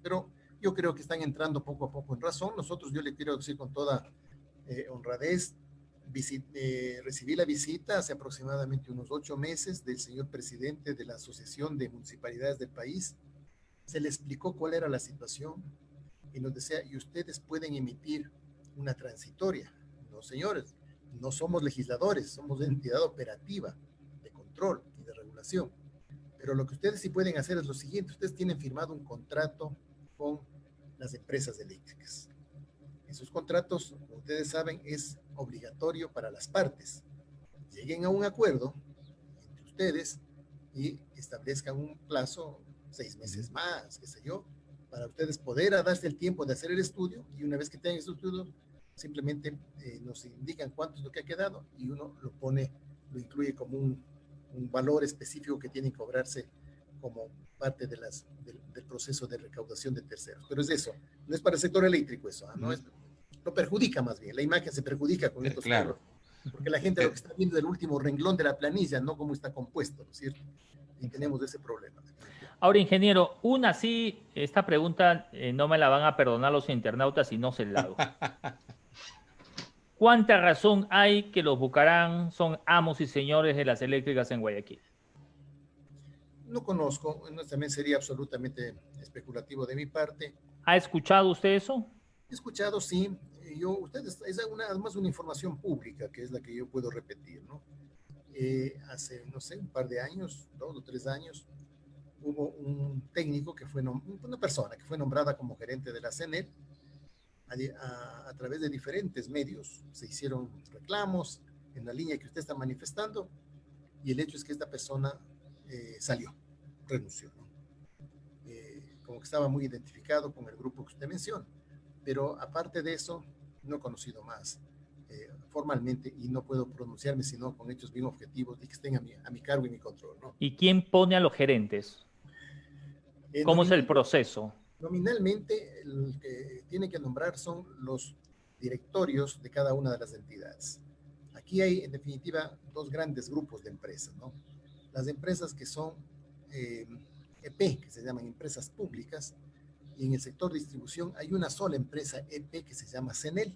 Pero yo creo que están entrando poco a poco en razón. Yo le quiero decir con toda honradez, recibí la visita hace aproximadamente unos 8 meses del señor presidente de la Asociación de Municipalidades del país. Se le explicó cuál era la situación y nos decía, y ustedes pueden emitir una transitoria. No, señores, no somos legisladores, somos entidad operativa de control y de regulación. Pero lo que ustedes sí pueden hacer es lo siguiente, ustedes tienen firmado un contrato con las empresas eléctricas. Esos contratos, como ustedes saben, es obligatorio para las partes. Lleguen a un acuerdo entre ustedes y establezcan un plazo, 6 meses más, qué sé yo, para ustedes poder darse el tiempo de hacer el estudio y una vez que tengan ese estudio, simplemente nos indican cuánto es lo que ha quedado y uno lo incluye como un valor específico que tienen que cobrarse como parte del proceso de recaudación de terceros. Pero es eso, no es para el sector eléctrico eso, ¿no? Lo perjudica más bien, la imagen se perjudica con estos claro. Porque la gente lo que está viendo es el último renglón de la planilla, no cómo está compuesto, ¿no es cierto? Y tenemos ese problema. Ahora, ingeniero, esta pregunta no me la van a perdonar los internautas si no se la hago. ¿Cuánta razón hay que los Bucarán son amos y señores de las eléctricas en Guayaquil? No conozco, también sería absolutamente especulativo de mi parte. ¿Ha escuchado usted eso? He escuchado, sí. Es además una información pública, que es la que yo puedo repetir, ¿no? Hace, no sé, un par de años, 2 o 3 años, hubo un técnico una persona que fue nombrada como gerente de la CENEL a través de diferentes medios. Se hicieron reclamos en la línea que usted está manifestando y el hecho es que esta persona salió, renunció, ¿no? Como que estaba muy identificado con el grupo que usted menciona. Pero aparte de eso, no he conocido más formalmente y no puedo pronunciarme sino con hechos bien objetivos y que estén a mi cargo y mi control, ¿no? ¿Y quién pone a los gerentes? ¿Cómo es el proceso? Nominalmente, el que tiene que nombrar son los directorios de cada una de las entidades. Aquí hay, en definitiva, dos grandes grupos de empresas, ¿no? Las empresas que son EP, que se llaman empresas públicas, y en el sector distribución hay una sola empresa EP que se llama CENEL,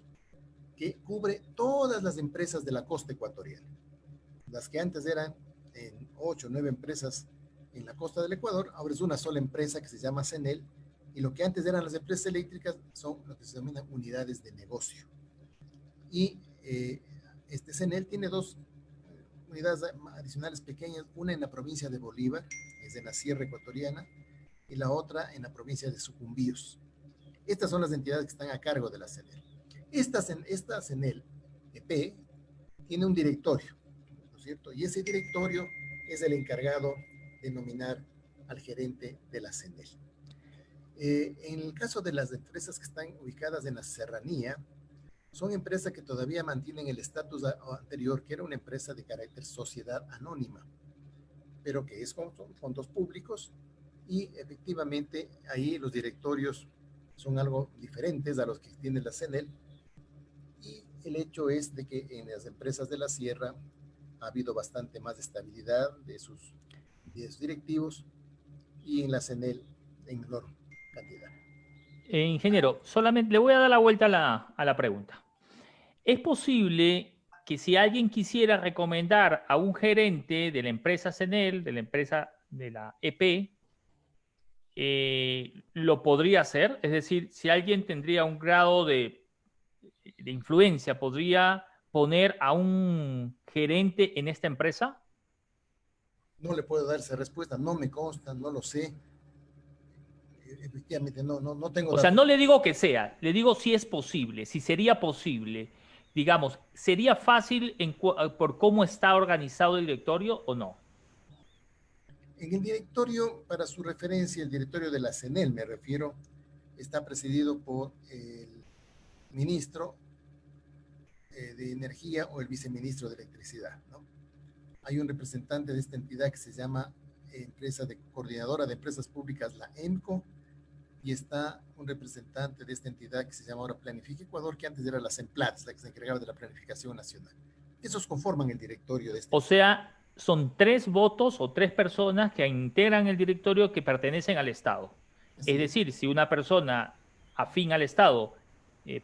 que cubre todas las empresas de la costa ecuatoriana. Las que antes eran en 8 o 9 empresas en la costa del Ecuador, ahora es una sola empresa que se llama CENEL, y lo que antes eran las empresas eléctricas son lo que se denominan unidades de negocio. Y este CENEL tiene dos unidades adicionales pequeñas, una en la provincia de Bolívar, es en la sierra ecuatoriana, y la otra en la provincia de Sucumbíos. Estas son las entidades que están a cargo de la CENEL. Esta CENEL EP tiene un directorio, ¿no es cierto? Y ese directorio es el encargado de nominar al gerente de la CENEL. En el caso de las empresas que están ubicadas en la serranía, son empresas que todavía mantienen el estatus anterior, que era una empresa de carácter sociedad anónima, pero que son fondos públicos y efectivamente ahí los directorios son algo diferentes a los que tiene la CENEL. Y el hecho es de que en las empresas de la sierra ha habido bastante más estabilidad de sus directivos y en la CENEL en menor cantidad. Ingeniero, solamente le voy a dar la vuelta a la pregunta. ¿Es posible que si alguien quisiera recomendar a un gerente de la empresa CENEL, de la empresa de la EP, lo podría hacer? Es decir, si alguien tendría un grado de influencia, ¿podría poner a un gerente en esta empresa? No le puedo dar esa respuesta, no me consta, no lo sé. Efectivamente, no tengo O datos. sea, no le digo que sea, le digo si es posible, si sería posible. Digamos, ¿sería fácil por cómo está organizado el directorio o no? En el directorio, para su referencia, el directorio de la CENEL, me refiero, está presidido por el ministro de Energía o el viceministro de Electricidad, ¿no? Hay un representante de esta entidad que se llama Coordinadora de Empresas Públicas, la EMCO, y está un representante de esta entidad que se llama ahora Planifica Ecuador, que antes era la CENPLAT, la que se encargaba de la planificación nacional. Esos conforman el directorio de este. O sea, son 3 votos o 3 personas que integran el directorio que pertenecen al Estado. Es decir, si una persona afín al Estado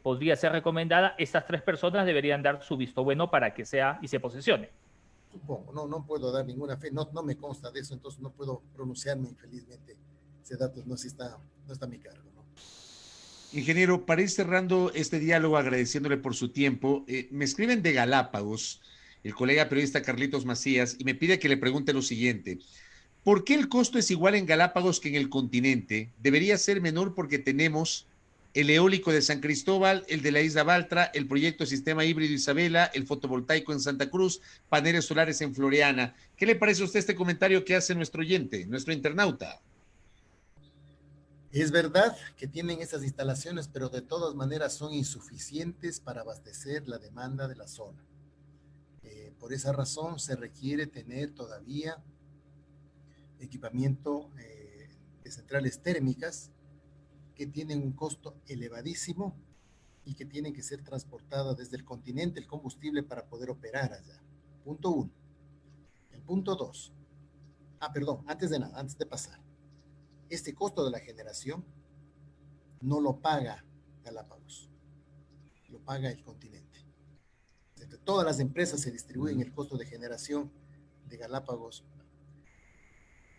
podría ser recomendada, estas 3 personas deberían dar su visto bueno para que sea y se posesione. Supongo, no puedo dar ninguna fe, no me consta de eso, entonces no puedo pronunciarme, infelizmente. Ese dato no está a mi cargo, ¿no? Ingeniero, para ir cerrando este diálogo, agradeciéndole por su tiempo, me escriben de Galápagos, el colega periodista Carlitos Macías, y me pide que le pregunte lo siguiente. ¿Por qué el costo es igual en Galápagos que en el continente? Debería ser menor porque tenemos el eólico de San Cristóbal, el de la Isla Baltra, el proyecto Sistema Híbrido Isabela, el fotovoltaico en Santa Cruz, paneles solares en Floreana. ¿Qué le parece a usted este comentario que hace nuestro oyente, nuestro internauta? Es verdad que tienen esas instalaciones, pero de todas maneras son insuficientes para abastecer la demanda de la zona. Por esa razón se requiere tener todavía equipamiento de centrales térmicas que tienen un costo elevadísimo y que tienen que ser transportadas desde el continente el combustible para poder operar allá. Punto 1. El punto 2. Perdón, antes de pasar. Este costo de la generación no lo paga Galápagos, lo paga el continente. Entre todas las empresas se distribuyen el costo de generación de Galápagos.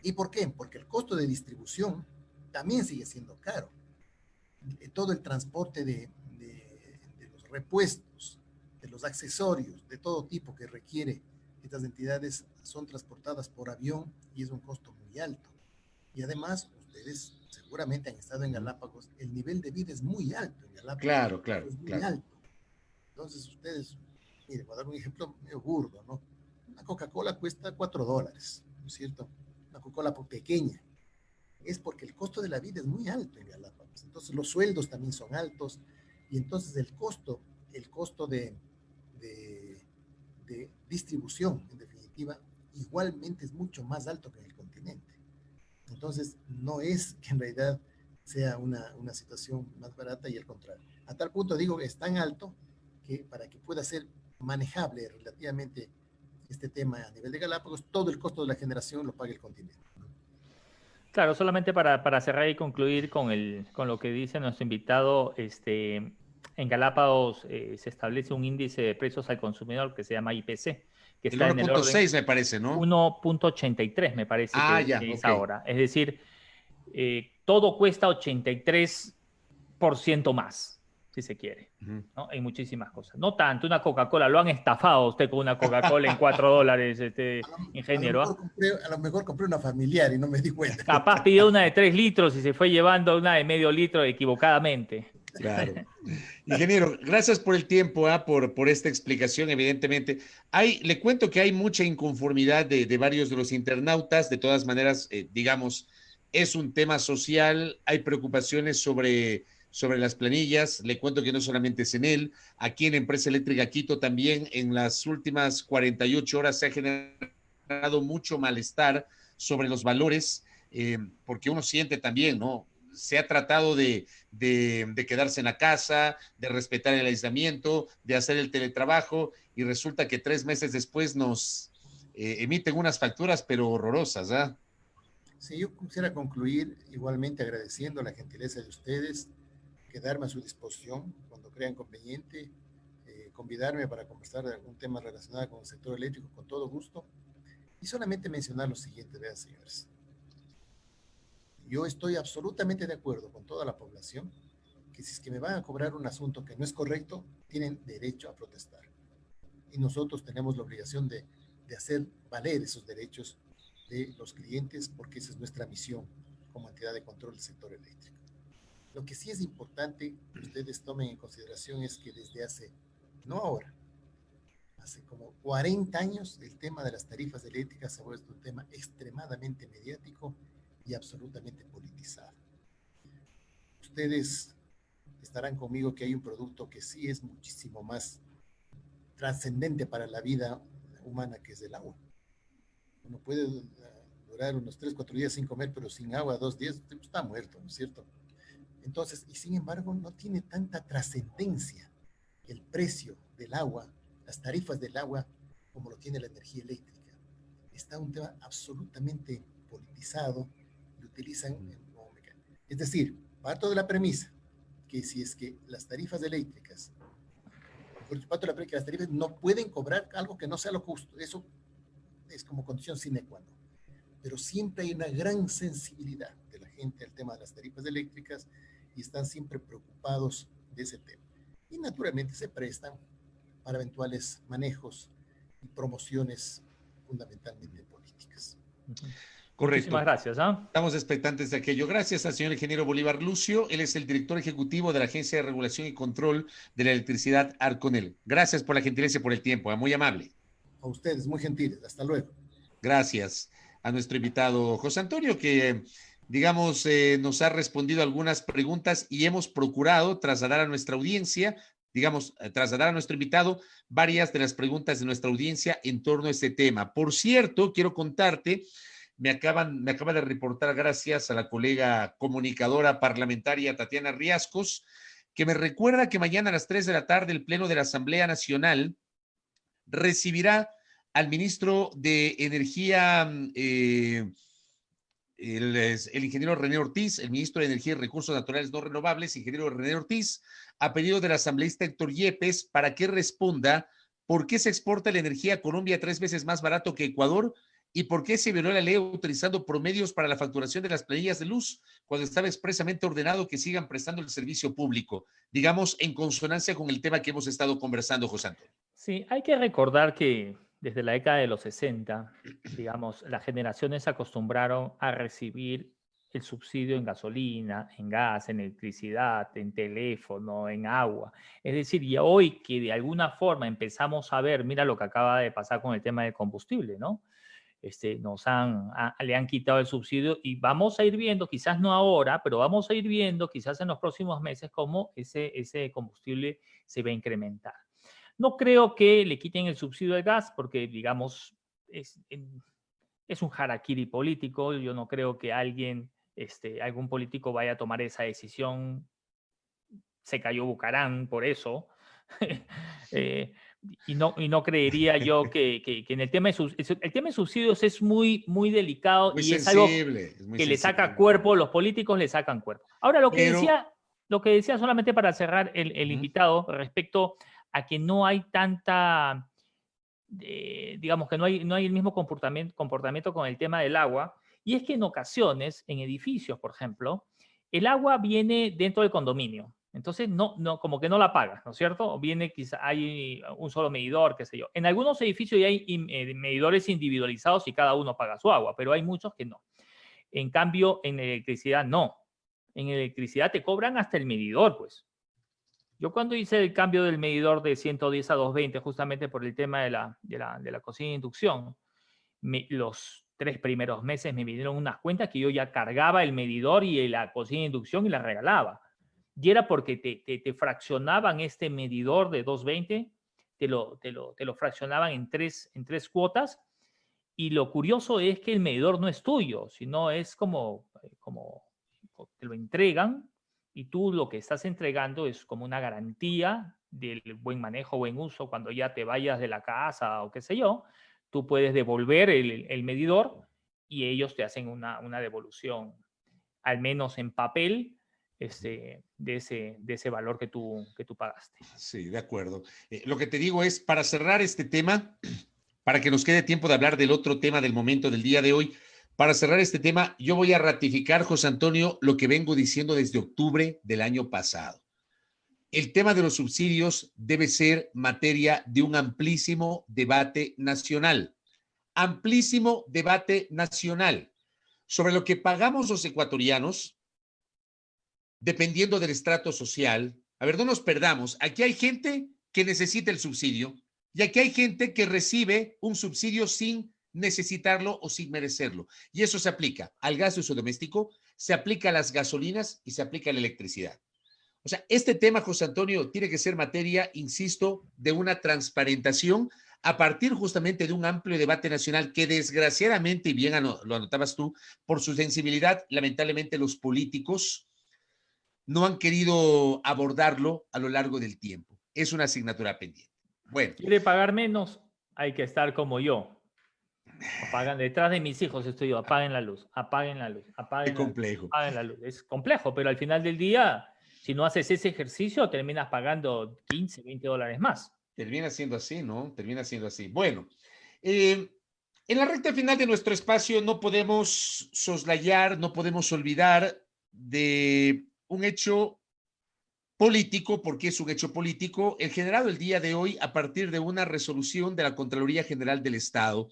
¿Y por qué? Porque el costo de distribución también sigue siendo caro. Todo el transporte de los repuestos, de los accesorios, de todo tipo que requiere estas entidades son transportadas por avión y es un costo muy alto. Y además, ustedes seguramente han estado en Galápagos, el nivel de vida es muy alto en Galápagos. Claro, claro, Es muy claro. alto. Entonces ustedes, mire, voy a dar un ejemplo medio burdo, ¿no? Una Coca-Cola cuesta $4, ¿no es cierto? Una Coca-Cola pequeña. Es porque el costo de la vida es muy alto en Galápagos. Entonces los sueldos también son altos y entonces el costo de distribución, en definitiva, igualmente es mucho más alto que en el continente. Entonces, no es que en realidad sea una situación más barata y al contrario. A tal punto digo que es tan alto que para que pueda ser manejable relativamente este tema a nivel de Galápagos, todo el costo de la generación lo paga el continente. Claro, solamente para cerrar y concluir con lo que dice nuestro invitado, en Galápagos se establece un índice de precios al consumidor que se llama IPC, que El está en el orden 1.6 me parece, ¿no? 1.83, me parece Ah, que ya, es ok. ahora. Es decir, todo cuesta 83% más, si se quiere, ¿no? En muchísimas cosas. No tanto, una Coca-Cola, lo han estafado a usted con una Coca-Cola en $4, ingeniero. A lo mejor compré una familiar y no me di cuenta. Capaz pidió una de 3 litros y se fue llevando una de medio litro equivocadamente. Claro. Ingeniero, gracias por el tiempo, por esta explicación, evidentemente. Le cuento que hay mucha inconformidad de varios de los internautas, de todas maneras, digamos, es un tema social, hay preocupaciones sobre las planillas, le cuento que no solamente es en él, aquí en Empresa Eléctrica Quito también en las últimas 48 horas se ha generado mucho malestar sobre los valores, porque uno siente también, ¿no? Se ha tratado de quedarse en la casa, de respetar el aislamiento, de hacer el teletrabajo, y resulta que 3 meses después nos emiten unas facturas, pero horrorosas, ¿ah? Sí, yo quisiera concluir igualmente agradeciendo la gentileza de ustedes, quedarme a su disposición cuando crean conveniente, convidarme para conversar de algún tema relacionado con el sector eléctrico con todo gusto. Y solamente mencionar lo siguiente, vean, señores. Yo estoy absolutamente de acuerdo con toda la población que si es que me van a cobrar un asunto que no es correcto, tienen derecho a protestar. Y nosotros tenemos la obligación de hacer valer esos derechos de los clientes porque esa es nuestra misión como entidad de control del sector eléctrico. Lo que sí es importante que ustedes tomen en consideración es que desde hace, no ahora, hace como 40 años, el tema de las tarifas eléctricas se ha vuelto un tema extremadamente mediático y absolutamente politizado. Ustedes estarán conmigo que hay un producto que sí es muchísimo más trascendente para la vida humana, que es el agua. Uno puede durar unos 3, 4 días sin comer, pero sin agua 2 días está muerto, ¿no es cierto? Entonces, y sin embargo, no tiene tanta trascendencia el precio del agua, las tarifas del agua, como lo tiene la energía eléctrica. Está un tema absolutamente politizado y utilizan como mecanismo. Es decir, parto de la premisa que si es que las tarifas eléctricas, parto de la premisa que las tarifas no pueden cobrar algo que no sea lo justo, eso es como condición sine qua non. Pero siempre hay una gran sensibilidad de la gente al tema de las tarifas eléctricas y están siempre preocupados de ese tema. Y naturalmente se prestan para eventuales manejos y promociones fundamentalmente políticas. Correcto. Muchísimas gracias. Estamos expectantes de aquello. Gracias al señor ingeniero Bolívar Lucio. Él es el director ejecutivo de la Agencia de Regulación y Control de la Electricidad, Arconel. Gracias por la gentileza y por el tiempo. Muy amable. A ustedes, muy gentiles. Hasta luego. Gracias a nuestro invitado José Antonio, que, digamos, nos ha respondido algunas preguntas y hemos procurado trasladar a nuestra audiencia, digamos, trasladar a nuestro invitado varias de las preguntas de nuestra audiencia en torno a este tema. Por cierto, quiero contarte, me acaba de reportar, gracias a la colega comunicadora parlamentaria Tatiana Riascos, que me recuerda que mañana a las 3 de la tarde el Pleno de la Asamblea Nacional recibirá al ministro de Energía, el ingeniero René Ortiz, el ministro de Energía y Recursos Naturales No Renovables, ingeniero René Ortiz, a pedido del asambleísta Héctor Yepes, para que responda por qué se exporta la energía a Colombia 3 veces más barato que Ecuador y por qué se violó la ley utilizando promedios para la facturación de las planillas de luz cuando estaba expresamente ordenado que sigan prestando el servicio público, digamos, en consonancia con el tema que hemos estado conversando, José Antonio. Sí, hay que recordar que desde la década de los 60, digamos, las generaciones se acostumbraron a recibir el subsidio en gasolina, en gas, en electricidad, en teléfono, en agua. Es decir, y hoy que de alguna forma empezamos a ver, mira lo que acaba de pasar con el tema del combustible, ¿no? Le han quitado el subsidio y vamos a ir viendo, quizás no ahora, pero vamos a ir viendo quizás en los próximos meses cómo ese combustible se va a incrementar. No creo que le quiten el subsidio al gas porque, digamos, es un harakiri político. Yo no creo que algún político vaya a tomar esa decisión. Se cayó Bucarán por eso. Y no creería yo que en el tema de subsidios es muy, muy delicado muy y sensible, es algo que le saca cuerpo, los políticos le sacan cuerpo. Ahora, lo que decía solamente para cerrar el invitado respecto a que no hay tanta, digamos que no hay el mismo comportamiento con el tema del agua, y es que en ocasiones, en edificios, por ejemplo, el agua viene dentro del condominio. Entonces, como que no la pagas, ¿no es cierto? Viene, quizá hay un solo medidor, qué sé yo. En algunos edificios ya hay medidores individualizados y cada uno paga su agua, pero hay muchos que no. En cambio, en electricidad no. En electricidad te cobran hasta el medidor, pues. Yo cuando hice el cambio del medidor de 110 a 220, justamente por el tema de la cocina de inducción, los 3 primeros meses me vinieron unas cuentas que yo ya cargaba el medidor y la cocina de inducción y la regalaba. Y era porque te fraccionaban este medidor de 220, te lo fraccionaban en tres cuotas. Y lo curioso es que el medidor no es tuyo, sino es como te lo entregan y tú lo que estás entregando es como una garantía del buen manejo, buen uso. Cuando ya te vayas de la casa o qué sé yo, tú puedes devolver el medidor y ellos te hacen una devolución, al menos en papel, de ese valor que tú pagaste. Sí, de acuerdo. Lo que te digo es, para cerrar este tema, para que nos quede tiempo de hablar del otro tema del momento del día de hoy, para cerrar este tema, yo voy a ratificar, José Antonio, lo que vengo diciendo desde octubre del año pasado. El tema de los subsidios debe ser materia de un amplísimo debate nacional. Amplísimo debate nacional sobre lo que pagamos los ecuatorianos, dependiendo del estrato social. A ver, no nos perdamos. Aquí hay gente que necesita el subsidio y aquí hay gente que recibe un subsidio sin necesitarlo o sin merecerlo. Y eso se aplica al gas de uso doméstico, se aplica a las gasolinas y se aplica a la electricidad. O sea, este tema, José Antonio, tiene que ser materia, insisto, de una transparentación a partir justamente de un amplio debate nacional que desgraciadamente, y bien lo anotabas tú, por su sensibilidad, lamentablemente los políticos no han querido abordarlo a lo largo del tiempo. Es una asignatura pendiente. Bueno. ¿Quiere pagar menos? Hay que estar como yo. Detrás de mis hijos estoy yo. Apaguen la luz, apaguen la luz, apaguen Qué complejo. Apaguen la luz. Es complejo, pero al final del día, si no haces ese ejercicio, terminas pagando 15, 20 dólares más. Termina siendo así, ¿no? Termina siendo así. Bueno, en la recta final de nuestro espacio no podemos soslayar, no podemos olvidar de un hecho político, porque es un hecho político, el generado el día de hoy a partir de una resolución de la Contraloría General del Estado.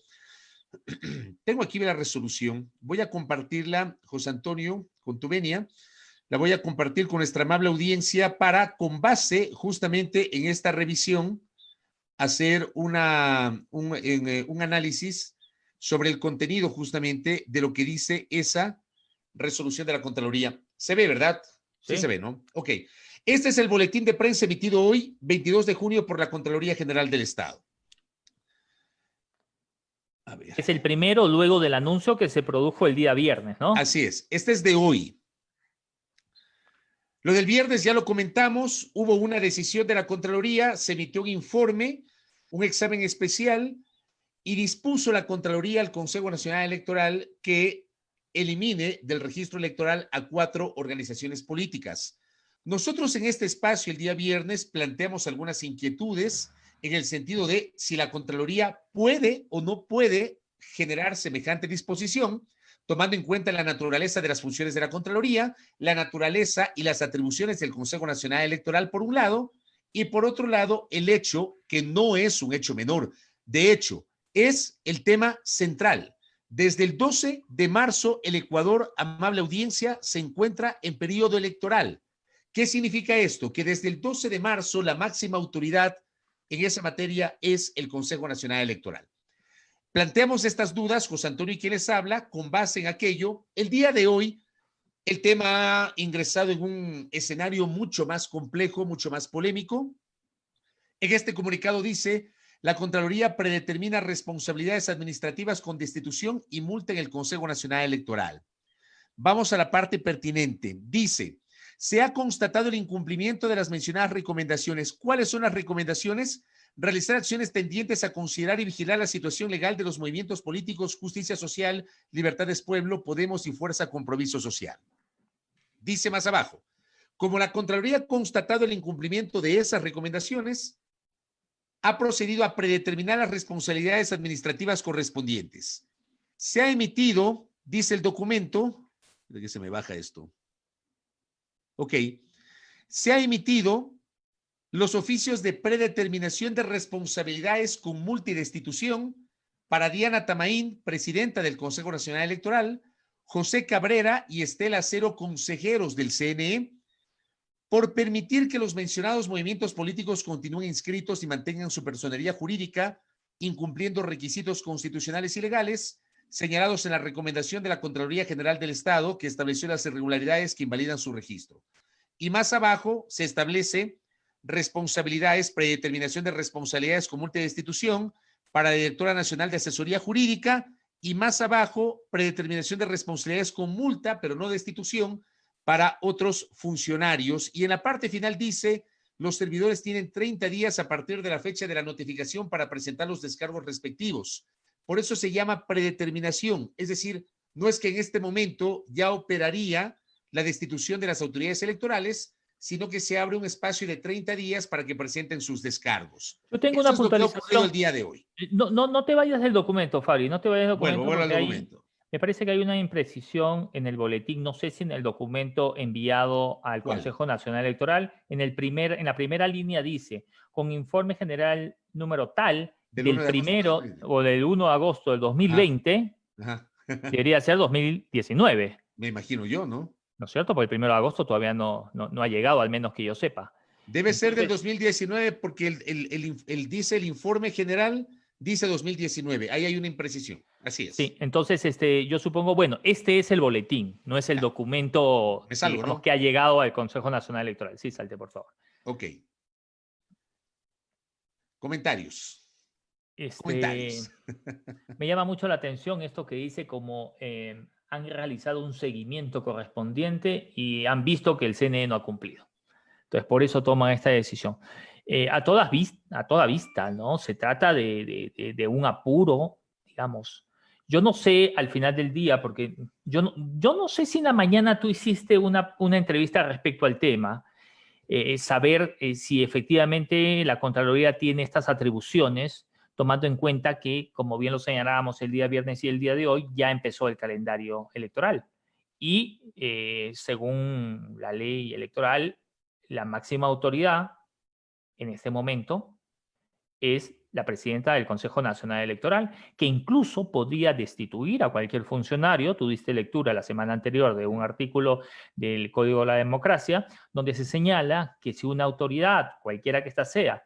Tengo aquí la resolución, voy a compartirla, José Antonio, con tu venia, la voy a compartir con nuestra amable audiencia para, con base justamente en esta revisión, hacer un análisis sobre el contenido justamente de lo que dice esa resolución de la Contraloría. Se ve, ¿verdad? Sí se ve, ¿no? Ok. Este es el boletín de prensa emitido hoy, 22 de junio, por la Contraloría General del Estado. A ver. Es el primero luego del anuncio que se produjo el día viernes, ¿no? Así es. Este es de hoy. Lo del viernes ya lo comentamos. Hubo una decisión de la Contraloría, se emitió un informe, un examen especial, y dispuso la Contraloría al Consejo Nacional Electoral que elimine del registro electoral a 4 organizaciones políticas. Nosotros en este espacio el día viernes planteamos algunas inquietudes en el sentido de si la Contraloría puede o no puede generar semejante disposición, tomando en cuenta la naturaleza de las funciones de la Contraloría, la naturaleza y las atribuciones del Consejo Nacional Electoral por un lado, y por otro lado el hecho que no es un hecho menor. De hecho, es el tema central Desde el 12 de marzo, el Ecuador, amable audiencia, se encuentra en periodo electoral. ¿Qué significa esto? Que desde el 12 de marzo la máxima autoridad en esa materia es el Consejo Nacional Electoral. Planteamos estas dudas, José Antonio y quien les habla, con base en aquello. El día de hoy, el tema ha ingresado en un escenario mucho más complejo, mucho más polémico. En este comunicado dice, la Contraloría predetermina responsabilidades administrativas con destitución y multa en el Consejo Nacional Electoral. Vamos a la parte pertinente. Dice, se ha constatado el incumplimiento de las mencionadas recomendaciones. ¿Cuáles son las recomendaciones? Realizar acciones tendientes a considerar y vigilar la situación legal de los movimientos políticos, Justicia Social, Libertades Pueblo, Podemos y Fuerza Compromiso Social. Dice más abajo, como la Contraloría ha constatado el incumplimiento de esas recomendaciones, ha procedido a predeterminar las responsabilidades administrativas correspondientes. Se ha emitido, dice el documento, de que se me baja esto. Ok, se ha emitido los oficios de predeterminación de responsabilidades con multa y destitución para Diana Tamaín, presidenta del Consejo Nacional Electoral, José Cabrera y Estela Cero, consejeros del CNE, por permitir que los mencionados movimientos políticos continúen inscritos y mantengan su personería jurídica, incumpliendo requisitos constitucionales y legales, señalados en la recomendación de la Contraloría General del Estado, que estableció las irregularidades que invalidan su registro. Y más abajo se establece responsabilidades, predeterminación de responsabilidades con multa de destitución para la Directora Nacional de Asesoría Jurídica, y más abajo, predeterminación de responsabilidades con multa, pero no destitución, para otros funcionarios. Y en la parte final dice, los servidores tienen 30 días a partir de la fecha de la notificación para presentar los descargos respectivos. Por eso se llama predeterminación, es decir, no es que en este momento ya operaría la destitución de las autoridades electorales, sino que se abre un espacio de 30 días para que presenten sus descargos. Yo tengo Eso una es lo que ha puntualización. ocurrido el día de hoy. No te vayas del documento, Fabri, no te vayas del documento. Vuelvo al documento. Me parece que hay una imprecisión en el boletín, no sé si en el documento enviado al Consejo Nacional Electoral, en la primera línea dice, con informe general número tal, del 1 de agosto del 2020, debería ser 2019. Me imagino yo, ¿no? ¿No es cierto? Porque el 1 de agosto todavía no ha llegado, al menos que yo sepa. Debe ser del 2019 porque dice el informe general, dice 2019. Ahí hay una imprecisión. Así es. Sí, entonces yo supongo, bueno, este es el boletín, no es el documento ¿no? que ha llegado al Consejo Nacional Electoral. Sí, salte, por favor. Ok. Comentarios. Comentarios. Me llama mucho la atención esto que dice como han realizado un seguimiento correspondiente y han visto que el CNE no ha cumplido. Entonces, por eso toman esta decisión. A toda vista, ¿no? Se trata de un apuro, digamos. Yo no sé al final del día, porque yo no sé si en la mañana tú hiciste una entrevista respecto al tema, saber si efectivamente la Contraloría tiene estas atribuciones, tomando en cuenta que, como bien lo señalábamos el día viernes y el día de hoy, ya empezó el calendario electoral. Y según la ley electoral, la máxima autoridad en este momento es la presidenta del Consejo Nacional Electoral, que incluso podría destituir a cualquier funcionario. Tú diste lectura la semana anterior de un artículo del Código de la Democracia, donde se señala que si una autoridad, cualquiera que ésta sea,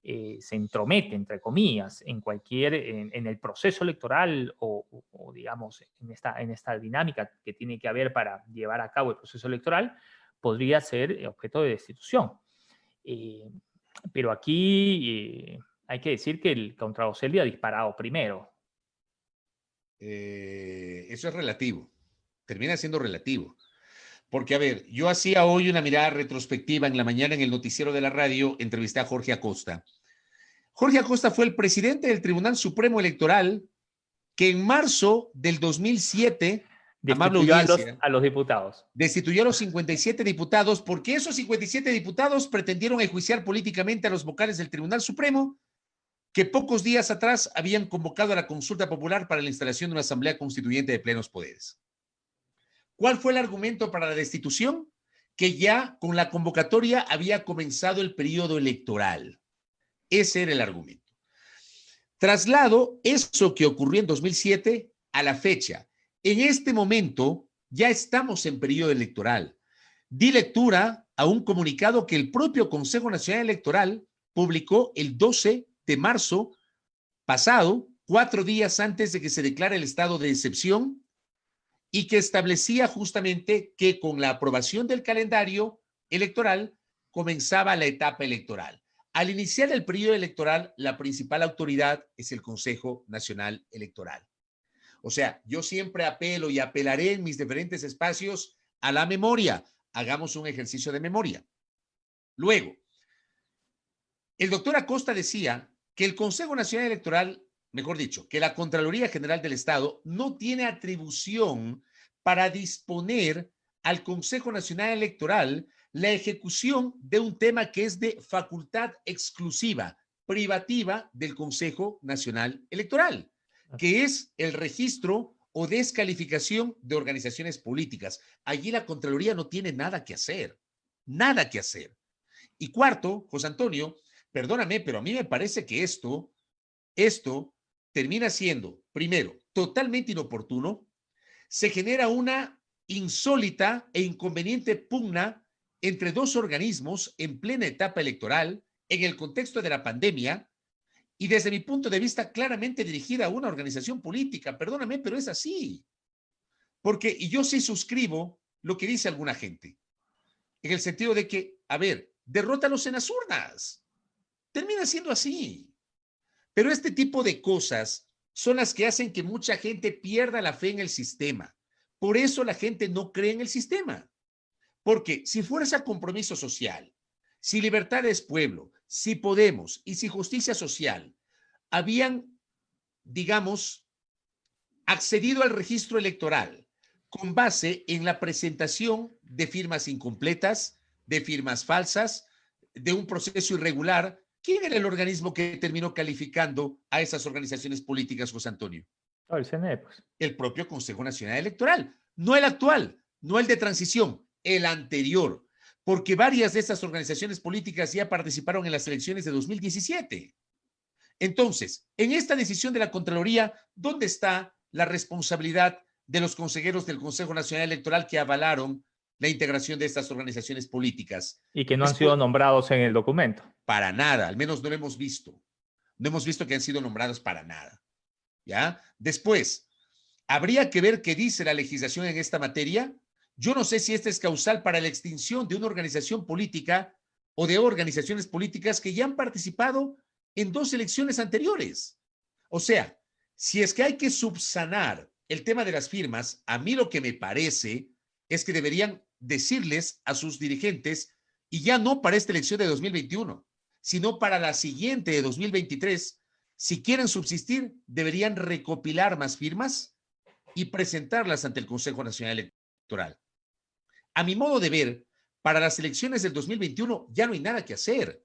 se entromete, entre comillas, en el proceso electoral o digamos, en esta dinámica que tiene que haber para llevar a cabo el proceso electoral, podría ser objeto de destitución. Pero aquí hay que decir que el Contralor Oselli ha disparado primero. Eso es relativo. Termina siendo relativo. Porque, a ver, yo hacía hoy una mirada retrospectiva en la mañana en el noticiero de la radio, entrevisté a Jorge Acosta. Jorge Acosta fue el presidente del Tribunal Supremo Electoral que en marzo del 2007... Destituyó a los diputados. Destituyó a los 57 diputados porque esos 57 diputados pretendieron enjuiciar políticamente a los vocales del Tribunal Supremo que pocos días atrás habían convocado a la consulta popular para la instalación de una asamblea constituyente de plenos poderes. ¿Cuál fue el argumento para la destitución? Que ya con la convocatoria había comenzado el periodo electoral. Ese era el argumento. Traslado eso que ocurrió en 2007 a la fecha. En este momento ya estamos en periodo electoral. Di lectura a un comunicado que el propio Consejo Nacional Electoral publicó el 12 de marzo pasado, 4 días antes de que se declare el estado de excepción, y que establecía justamente que con la aprobación del calendario electoral comenzaba la etapa electoral. Al iniciar el periodo electoral, la principal autoridad es el Consejo Nacional Electoral. O sea, yo siempre apelo y apelaré en mis diferentes espacios a la memoria. Hagamos un ejercicio de memoria. Luego, el doctor Acosta decía que el Consejo Nacional Electoral, mejor dicho, que la Contraloría General del Estado no tiene atribución para disponer al Consejo Nacional Electoral la ejecución de un tema que es de facultad exclusiva, privativa del Consejo Nacional Electoral, que es el registro o descalificación de organizaciones políticas. Allí la Contraloría no tiene nada que hacer, nada que hacer. Y cuarto, José Antonio, perdóname, pero a mí me parece que esto termina siendo, primero, totalmente inoportuno, se genera una insólita e inconveniente pugna entre dos organismos en plena etapa electoral, en el contexto de la pandemia, y desde mi punto de vista claramente dirigida a una organización política. Perdóname, pero es así. Porque, y yo sí suscribo lo que dice alguna gente, en el sentido de que, a ver, derrótalos en las urnas. Termina siendo así. Pero este tipo de cosas son las que hacen que mucha gente pierda la fe en el sistema. Por eso la gente no cree en el sistema. Porque si fuerza compromiso social, si libertad es pueblo, si Podemos y si justicia social habían, digamos, accedido al registro electoral con base en la presentación de firmas incompletas, de firmas falsas, de un proceso irregular, ¿quién era el organismo que terminó calificando a esas organizaciones políticas, José Antonio? El CNE, pues. El propio Consejo Nacional Electoral. No el actual, no el de transición, el anterior. Porque varias de estas organizaciones políticas ya participaron en las elecciones de 2017. Entonces, en esta decisión de la Contraloría, ¿dónde está la responsabilidad de los consejeros del Consejo Nacional Electoral que avalaron la integración de estas organizaciones políticas? Y que no han sido nombrados en el documento. Para nada, al menos no lo hemos visto. No hemos visto que han sido nombrados para nada. ¿Ya? Después, habría que ver qué dice la legislación en esta materia. Yo no sé si esta es causal para la extinción de una organización política o de organizaciones políticas que ya han participado en 2 elecciones anteriores. O sea, si es que hay que subsanar el tema de las firmas, a mí lo que me parece es que deberían decirles a sus dirigentes, y ya no para esta elección de 2021, sino para la siguiente de 2023, si quieren subsistir, deberían recopilar más firmas y presentarlas ante el Consejo Nacional Electoral. A mi modo de ver, para las elecciones del 2021 ya no hay nada que hacer.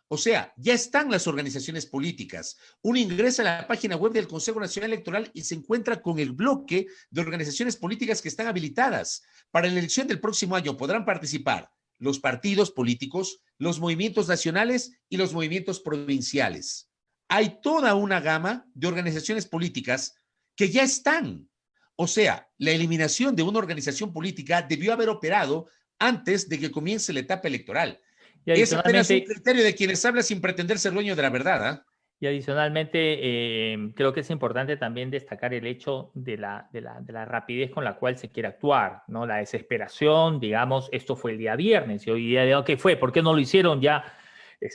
O sea, ya están las organizaciones políticas. Uno ingresa a la página web del Consejo Nacional Electoral y se encuentra con el bloque de organizaciones políticas que están habilitadas. Para la elección del próximo año podrán participar los partidos políticos, los movimientos nacionales y los movimientos provinciales. Hay toda una gama de organizaciones políticas que ya están. O sea, la eliminación de una organización política debió haber operado antes de que comience la etapa electoral. Y es apenas un criterio de quienes hablan sin pretender ser dueño de la verdad. ¿Eh? Y adicionalmente, creo que es importante también destacar el hecho de la rapidez con la cual se quiere actuar, ¿no? La desesperación, digamos, esto fue el día viernes, y hoy día, ¿qué fue? ¿Por qué no lo hicieron? Ya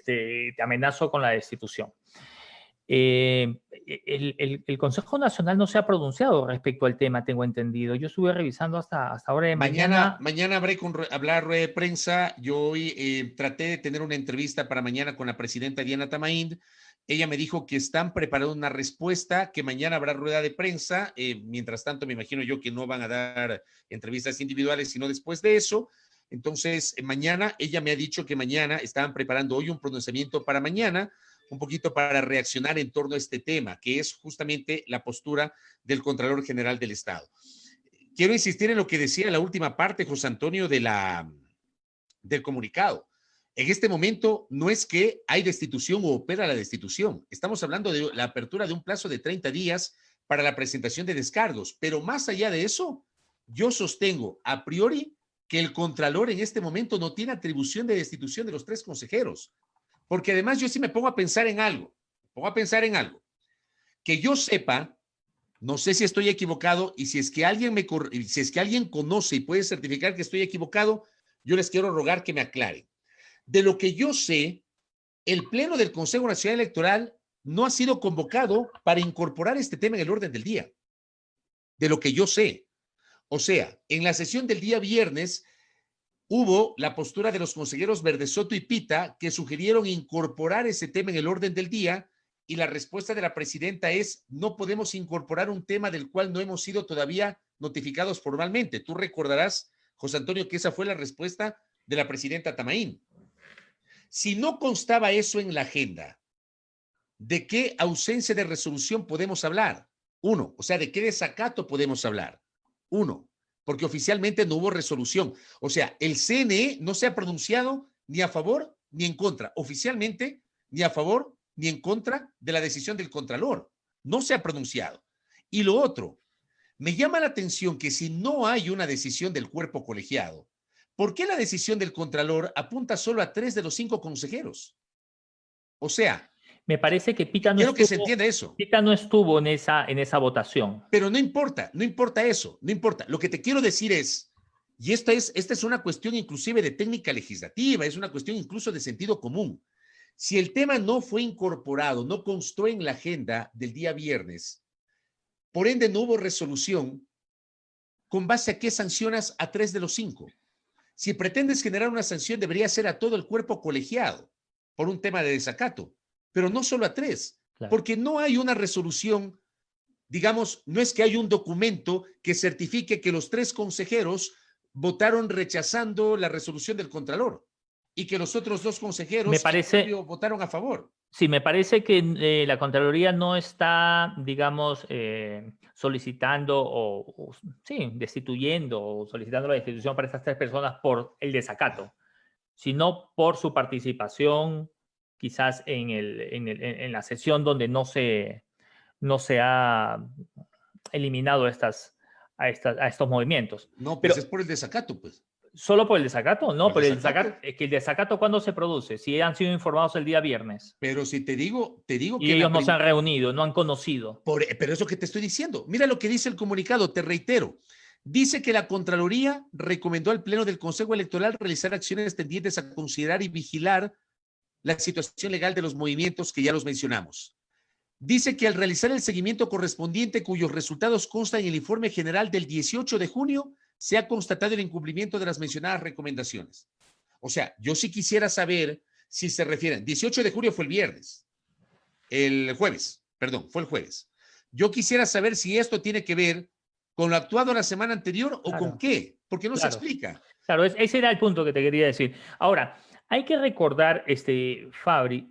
te amenazo con la destitución. El Consejo Nacional no se ha pronunciado respecto al tema, tengo entendido. Yo estuve revisando hasta ahora de mañana. Mañana habré hablar rueda de prensa. Yo hoy traté de tener una entrevista para mañana con la presidenta Diana Tamaínd. Ella me dijo que están preparando una respuesta, que mañana habrá rueda de prensa. Mientras tanto, me imagino yo que no van a dar entrevistas individuales, sino después de eso. Entonces, mañana, ella me ha dicho que mañana estaban preparando hoy un pronunciamiento para mañana, un poquito para reaccionar en torno a este tema, que es justamente la postura del Contralor General del Estado. Quiero insistir en lo que decía la última parte, José Antonio, del comunicado. En este momento no es que hay destitución o opera la destitución. Estamos hablando de la apertura de un plazo de 30 días para la presentación de descargos. Pero más allá de eso, yo sostengo a priori que el Contralor en este momento no tiene atribución de destitución de los 3 consejeros. Porque además yo sí me pongo a pensar en algo. Que yo sepa, no sé si estoy equivocado, y si es que alguien conoce y puede certificar que estoy equivocado, yo les quiero rogar que me aclaren. De lo que yo sé, el Pleno del Consejo Nacional Electoral no ha sido convocado para incorporar este tema en el orden del día. De lo que yo sé. O sea, en la sesión del día viernes hubo la postura de los consejeros Verdesoto y Pita que sugirieron incorporar ese tema en el orden del día, y la respuesta de la presidenta es: no podemos incorporar un tema del cual no hemos sido todavía notificados formalmente. Tú recordarás, José Antonio, que esa fue la respuesta de la presidenta Tamaín. Si no constaba eso en la agenda, ¿de qué ausencia de resolución podemos hablar? 1, o sea, ¿de qué desacato podemos hablar? 1, porque oficialmente no hubo resolución. O sea, el CNE no se ha pronunciado ni a favor ni en contra, oficialmente, ni a favor ni en contra de la decisión del Contralor. No se ha pronunciado. Y lo otro, me llama la atención que si no hay una decisión del cuerpo colegiado, ¿por qué la decisión del Contralor apunta solo a 3 de los 5 consejeros? O sea, me parece que Pita no quiero estuvo, que se entienda eso. Pita no estuvo en esa votación. Pero no importa eso, no importa. Lo que te quiero decir es, y esta es una cuestión inclusive de técnica legislativa, es una cuestión incluso de sentido común. Si el tema no fue incorporado, no constó en la agenda del día viernes, por ende no hubo resolución, ¿con base a qué sancionas a 3 de los 5? Si pretendes generar una sanción, debería ser a todo el cuerpo colegiado por un tema de desacato, pero no solo a 3, claro, porque no hay una resolución, digamos, no es que hay un documento que certifique que los 3 consejeros votaron rechazando la resolución del Contralor y que los otros 2 consejeros votaron a favor. Sí, me parece que la Contraloría no está, digamos, solicitando sí, destituyendo o solicitando la destitución para estas 3 personas por el desacato, sino por su participación quizás en la sesión donde no se ha eliminado a estos movimientos. No, pues es por el desacato, pues. ¿Solo por el desacato? No, pero el desacato, ¿cuándo se produce? Si han sido informados el día viernes. Pero si te digo y que ellos no se han reunido, no han conocido. Pero es lo que te estoy diciendo. Mira lo que dice el comunicado, te reitero. Dice que la Contraloría recomendó al Pleno del Consejo Electoral realizar acciones tendientes a considerar y vigilar la situación legal de los movimientos que ya los mencionamos. Dice que al realizar el seguimiento correspondiente, cuyos resultados constan en el informe general del 18 de junio, se ha constatado el incumplimiento de las mencionadas recomendaciones. O sea, yo sí quisiera saber si se refieren. 18 de julio fue el viernes. Fue el jueves. Yo quisiera saber si esto tiene que ver con lo actuado la semana anterior o con qué, porque no se explica. Claro, ese era el punto que te quería decir. Ahora, hay que recordar, Fabri,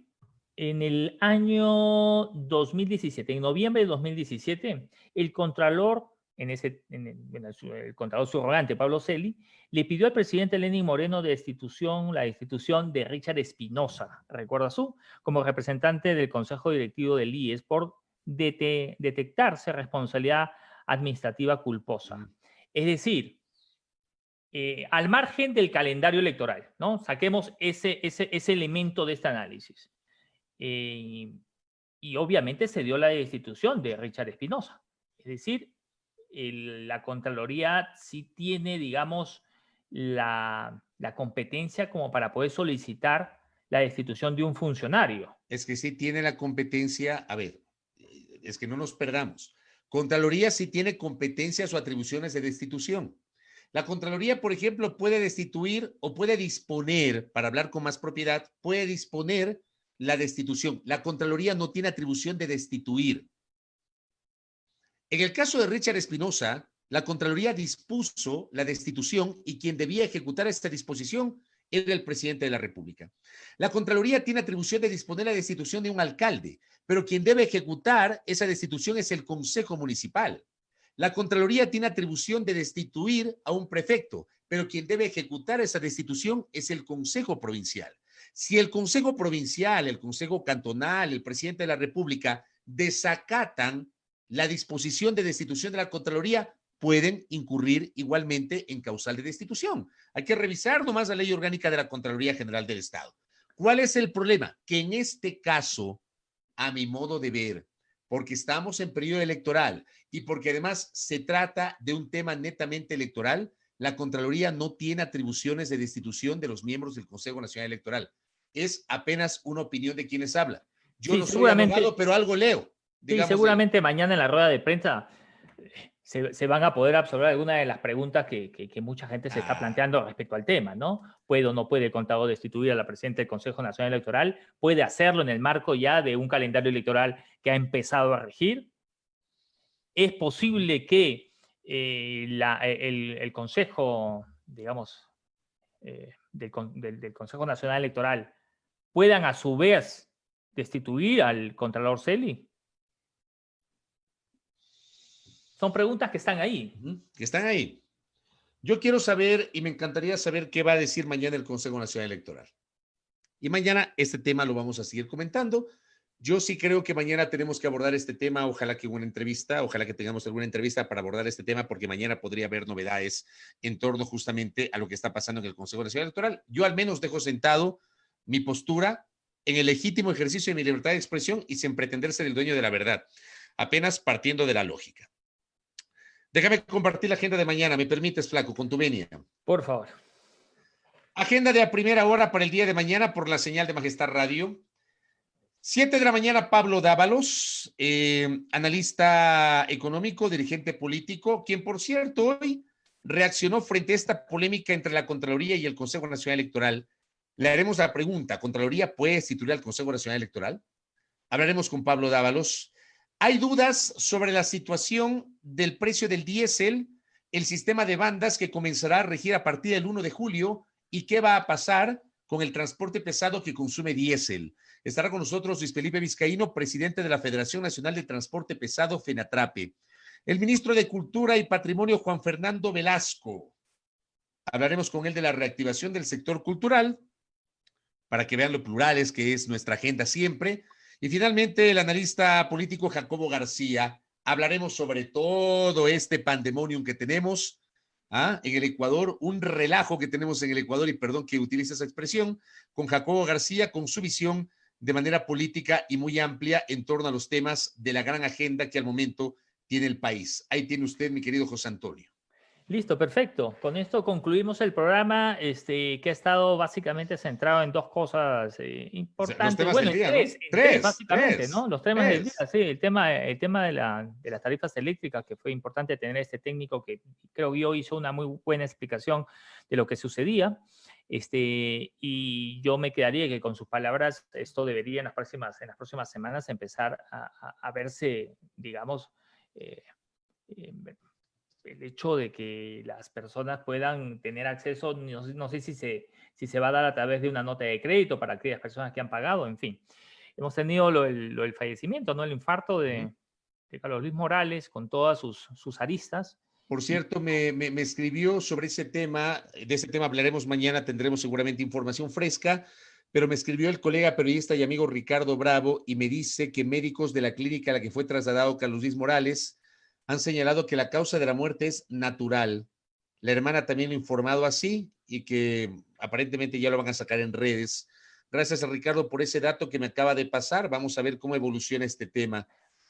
en el año 2017, en noviembre de 2017, el Contralor, el Contralor subrogante, Pablo Celi, le pidió al presidente Lenín Moreno la destitución de Richard Espinosa, ¿recuerdas tú? Como representante del Consejo Directivo del IES por detectarse responsabilidad administrativa culposa. Es decir, al margen del calendario electoral, ¿no? Saquemos ese elemento de este análisis. Y obviamente se dio la destitución de Richard Espinosa. Es decir, la Contraloría sí tiene, digamos, la competencia como para poder solicitar la destitución de un funcionario. Es que sí tiene la competencia, a ver, es que no nos perdamos. Contraloría sí tiene competencias o atribuciones de destitución. La Contraloría, por ejemplo, puede destituir o puede disponer, para hablar con más propiedad, puede disponer la destitución. La Contraloría no tiene atribución de destituir. En el caso de Richard Espinosa, la Contraloría dispuso la destitución y quien debía ejecutar esta disposición era el presidente de la República. La Contraloría tiene atribución de disponer la destitución de un alcalde, pero quien debe ejecutar esa destitución es el Consejo Municipal. La Contraloría tiene atribución de destituir a un prefecto, pero quien debe ejecutar esa destitución es el Consejo Provincial. Si el Consejo Provincial, el Consejo Cantonal, el presidente de la República desacatan la disposición de destitución de la Contraloría, pueden incurrir igualmente en causal de destitución. Hay que revisar nomás la ley orgánica de la Contraloría General del Estado. ¿Cuál es el problema? Que en este caso, a mi modo de ver, porque estamos en periodo electoral y porque además se trata de un tema netamente electoral, la Contraloría no tiene atribuciones de destitución de los miembros del Consejo Nacional Electoral. Es apenas una opinión de quienes hablan. Yo Sí, no soy abogado, pero algo leo. Sí, seguramente mañana en la rueda de prensa se van a poder absorber algunas de las preguntas que mucha gente se está planteando respecto al tema, ¿no? ¿Puede o no puede el contador destituir a la presidenta del Consejo Nacional Electoral? ¿Puede hacerlo en el marco ya de un calendario electoral que ha empezado a regir? ¿Es posible que el Consejo, digamos, del Consejo Nacional Electoral puedan a su vez destituir al Contralor Celi? Son preguntas que están ahí. Que están ahí. Yo quiero saber y me encantaría saber qué va a decir mañana el Consejo Nacional Electoral. Y mañana este tema lo vamos a seguir comentando. Yo sí creo que mañana tenemos que abordar este tema. Ojalá que una entrevista, ojalá que tengamos alguna entrevista para abordar este tema, porque mañana podría haber novedades en torno justamente a lo que está pasando en el Consejo Nacional Electoral. Yo al menos dejo sentado mi postura en el legítimo ejercicio de mi libertad de expresión y sin pretender ser el dueño de la verdad, apenas partiendo de la lógica. Déjame compartir la agenda de mañana. ¿Me permites, Flaco, con tu venia? Por favor. Agenda de a primera hora para el día de mañana por la señal de Majestad Radio. 7 de la mañana, Pablo Dávalos, analista económico, dirigente político, quien, por cierto, hoy reaccionó frente a esta polémica entre la Contraloría y el Consejo Nacional Electoral. Le haremos la pregunta, ¿Contraloría puede destituir al Consejo Nacional Electoral? Hablaremos con Pablo Dávalos. Hay dudas sobre la situación del precio del diésel, el sistema de bandas que comenzará a regir a partir del 1 de julio y qué va a pasar con el transporte pesado que consume diésel. Estará con nosotros Luis Felipe Vizcaíno, presidente de la Federación Nacional de Transporte Pesado, FENATRAPE. El ministro de Cultura y Patrimonio, Juan Fernando Velasco. Hablaremos con él de la reactivación del sector cultural, para que vean lo plurales que es nuestra agenda siempre. Y finalmente, el analista político Jacobo García. Hablaremos sobre todo este pandemonium que tenemos en el Ecuador, un relajo que tenemos en el Ecuador, y perdón que utilice esa expresión, con Jacobo García, con su visión de manera política y muy amplia en torno a los temas de la gran agenda que al momento tiene el país. Ahí tiene usted, mi querido José Antonio. Listo, perfecto. Con esto concluimos el programa que ha estado básicamente centrado en dos cosas importantes. Los temas bueno, del día, tres, básicamente, ¿no? Los temas del día, sí. El tema de las tarifas eléctricas, que fue importante tener este técnico que creo yo hizo una muy buena explicación de lo que sucedía. Y yo me quedaría que con sus palabras esto debería en las próximas semanas empezar a verse, digamos, el hecho de que las personas puedan tener acceso, no sé si se va a dar a través de una nota de crédito para aquellas personas que han pagado, en fin. Hemos tenido el fallecimiento, ¿no? El infarto de Carlos Luis Morales con todas sus aristas. Por cierto, me escribió sobre ese tema, de ese tema hablaremos mañana, tendremos seguramente información fresca, pero me escribió el colega periodista y amigo Ricardo Bravo y me dice que médicos de la clínica a la que fue trasladado Carlos Luis Morales han señalado que la causa de la muerte es natural. La hermana también lo ha informado así y que aparentemente ya lo van a sacar en redes. Gracias a Ricardo por ese dato que me acaba de pasar. Vamos a ver cómo evoluciona este tema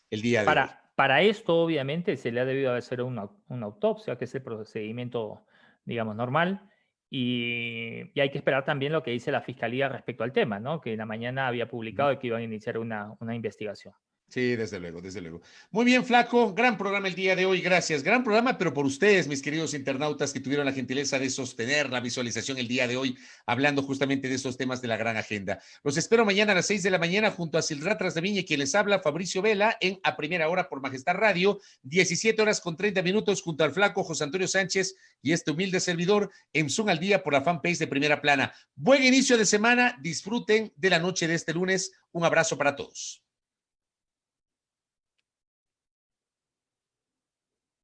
el día de hoy. Para esto, obviamente, se le ha debido hacer una autopsia, que es el procedimiento, digamos, normal. Y hay que esperar también lo que dice la Fiscalía respecto al tema, ¿no? Que en la mañana había publicado que iban a iniciar una investigación. Sí, desde luego, desde luego. Muy bien, Flaco, gran programa el día de hoy, gracias. Gran programa, pero por ustedes, mis queridos internautas, que tuvieron la gentileza de sostener la visualización el día de hoy, hablando justamente de estos temas de la gran agenda. Los espero mañana a las 6 de la mañana junto a Silra Trasdeviña, quien les habla, Fabricio Vela, en A Primera Hora por Majestad Radio, 17 horas con 30 minutos, junto al Flaco José Antonio Sánchez y este humilde servidor en Zoom al Día por la fanpage de Primera Plana. Buen inicio de semana, disfruten de la noche de este lunes. Un abrazo para todos.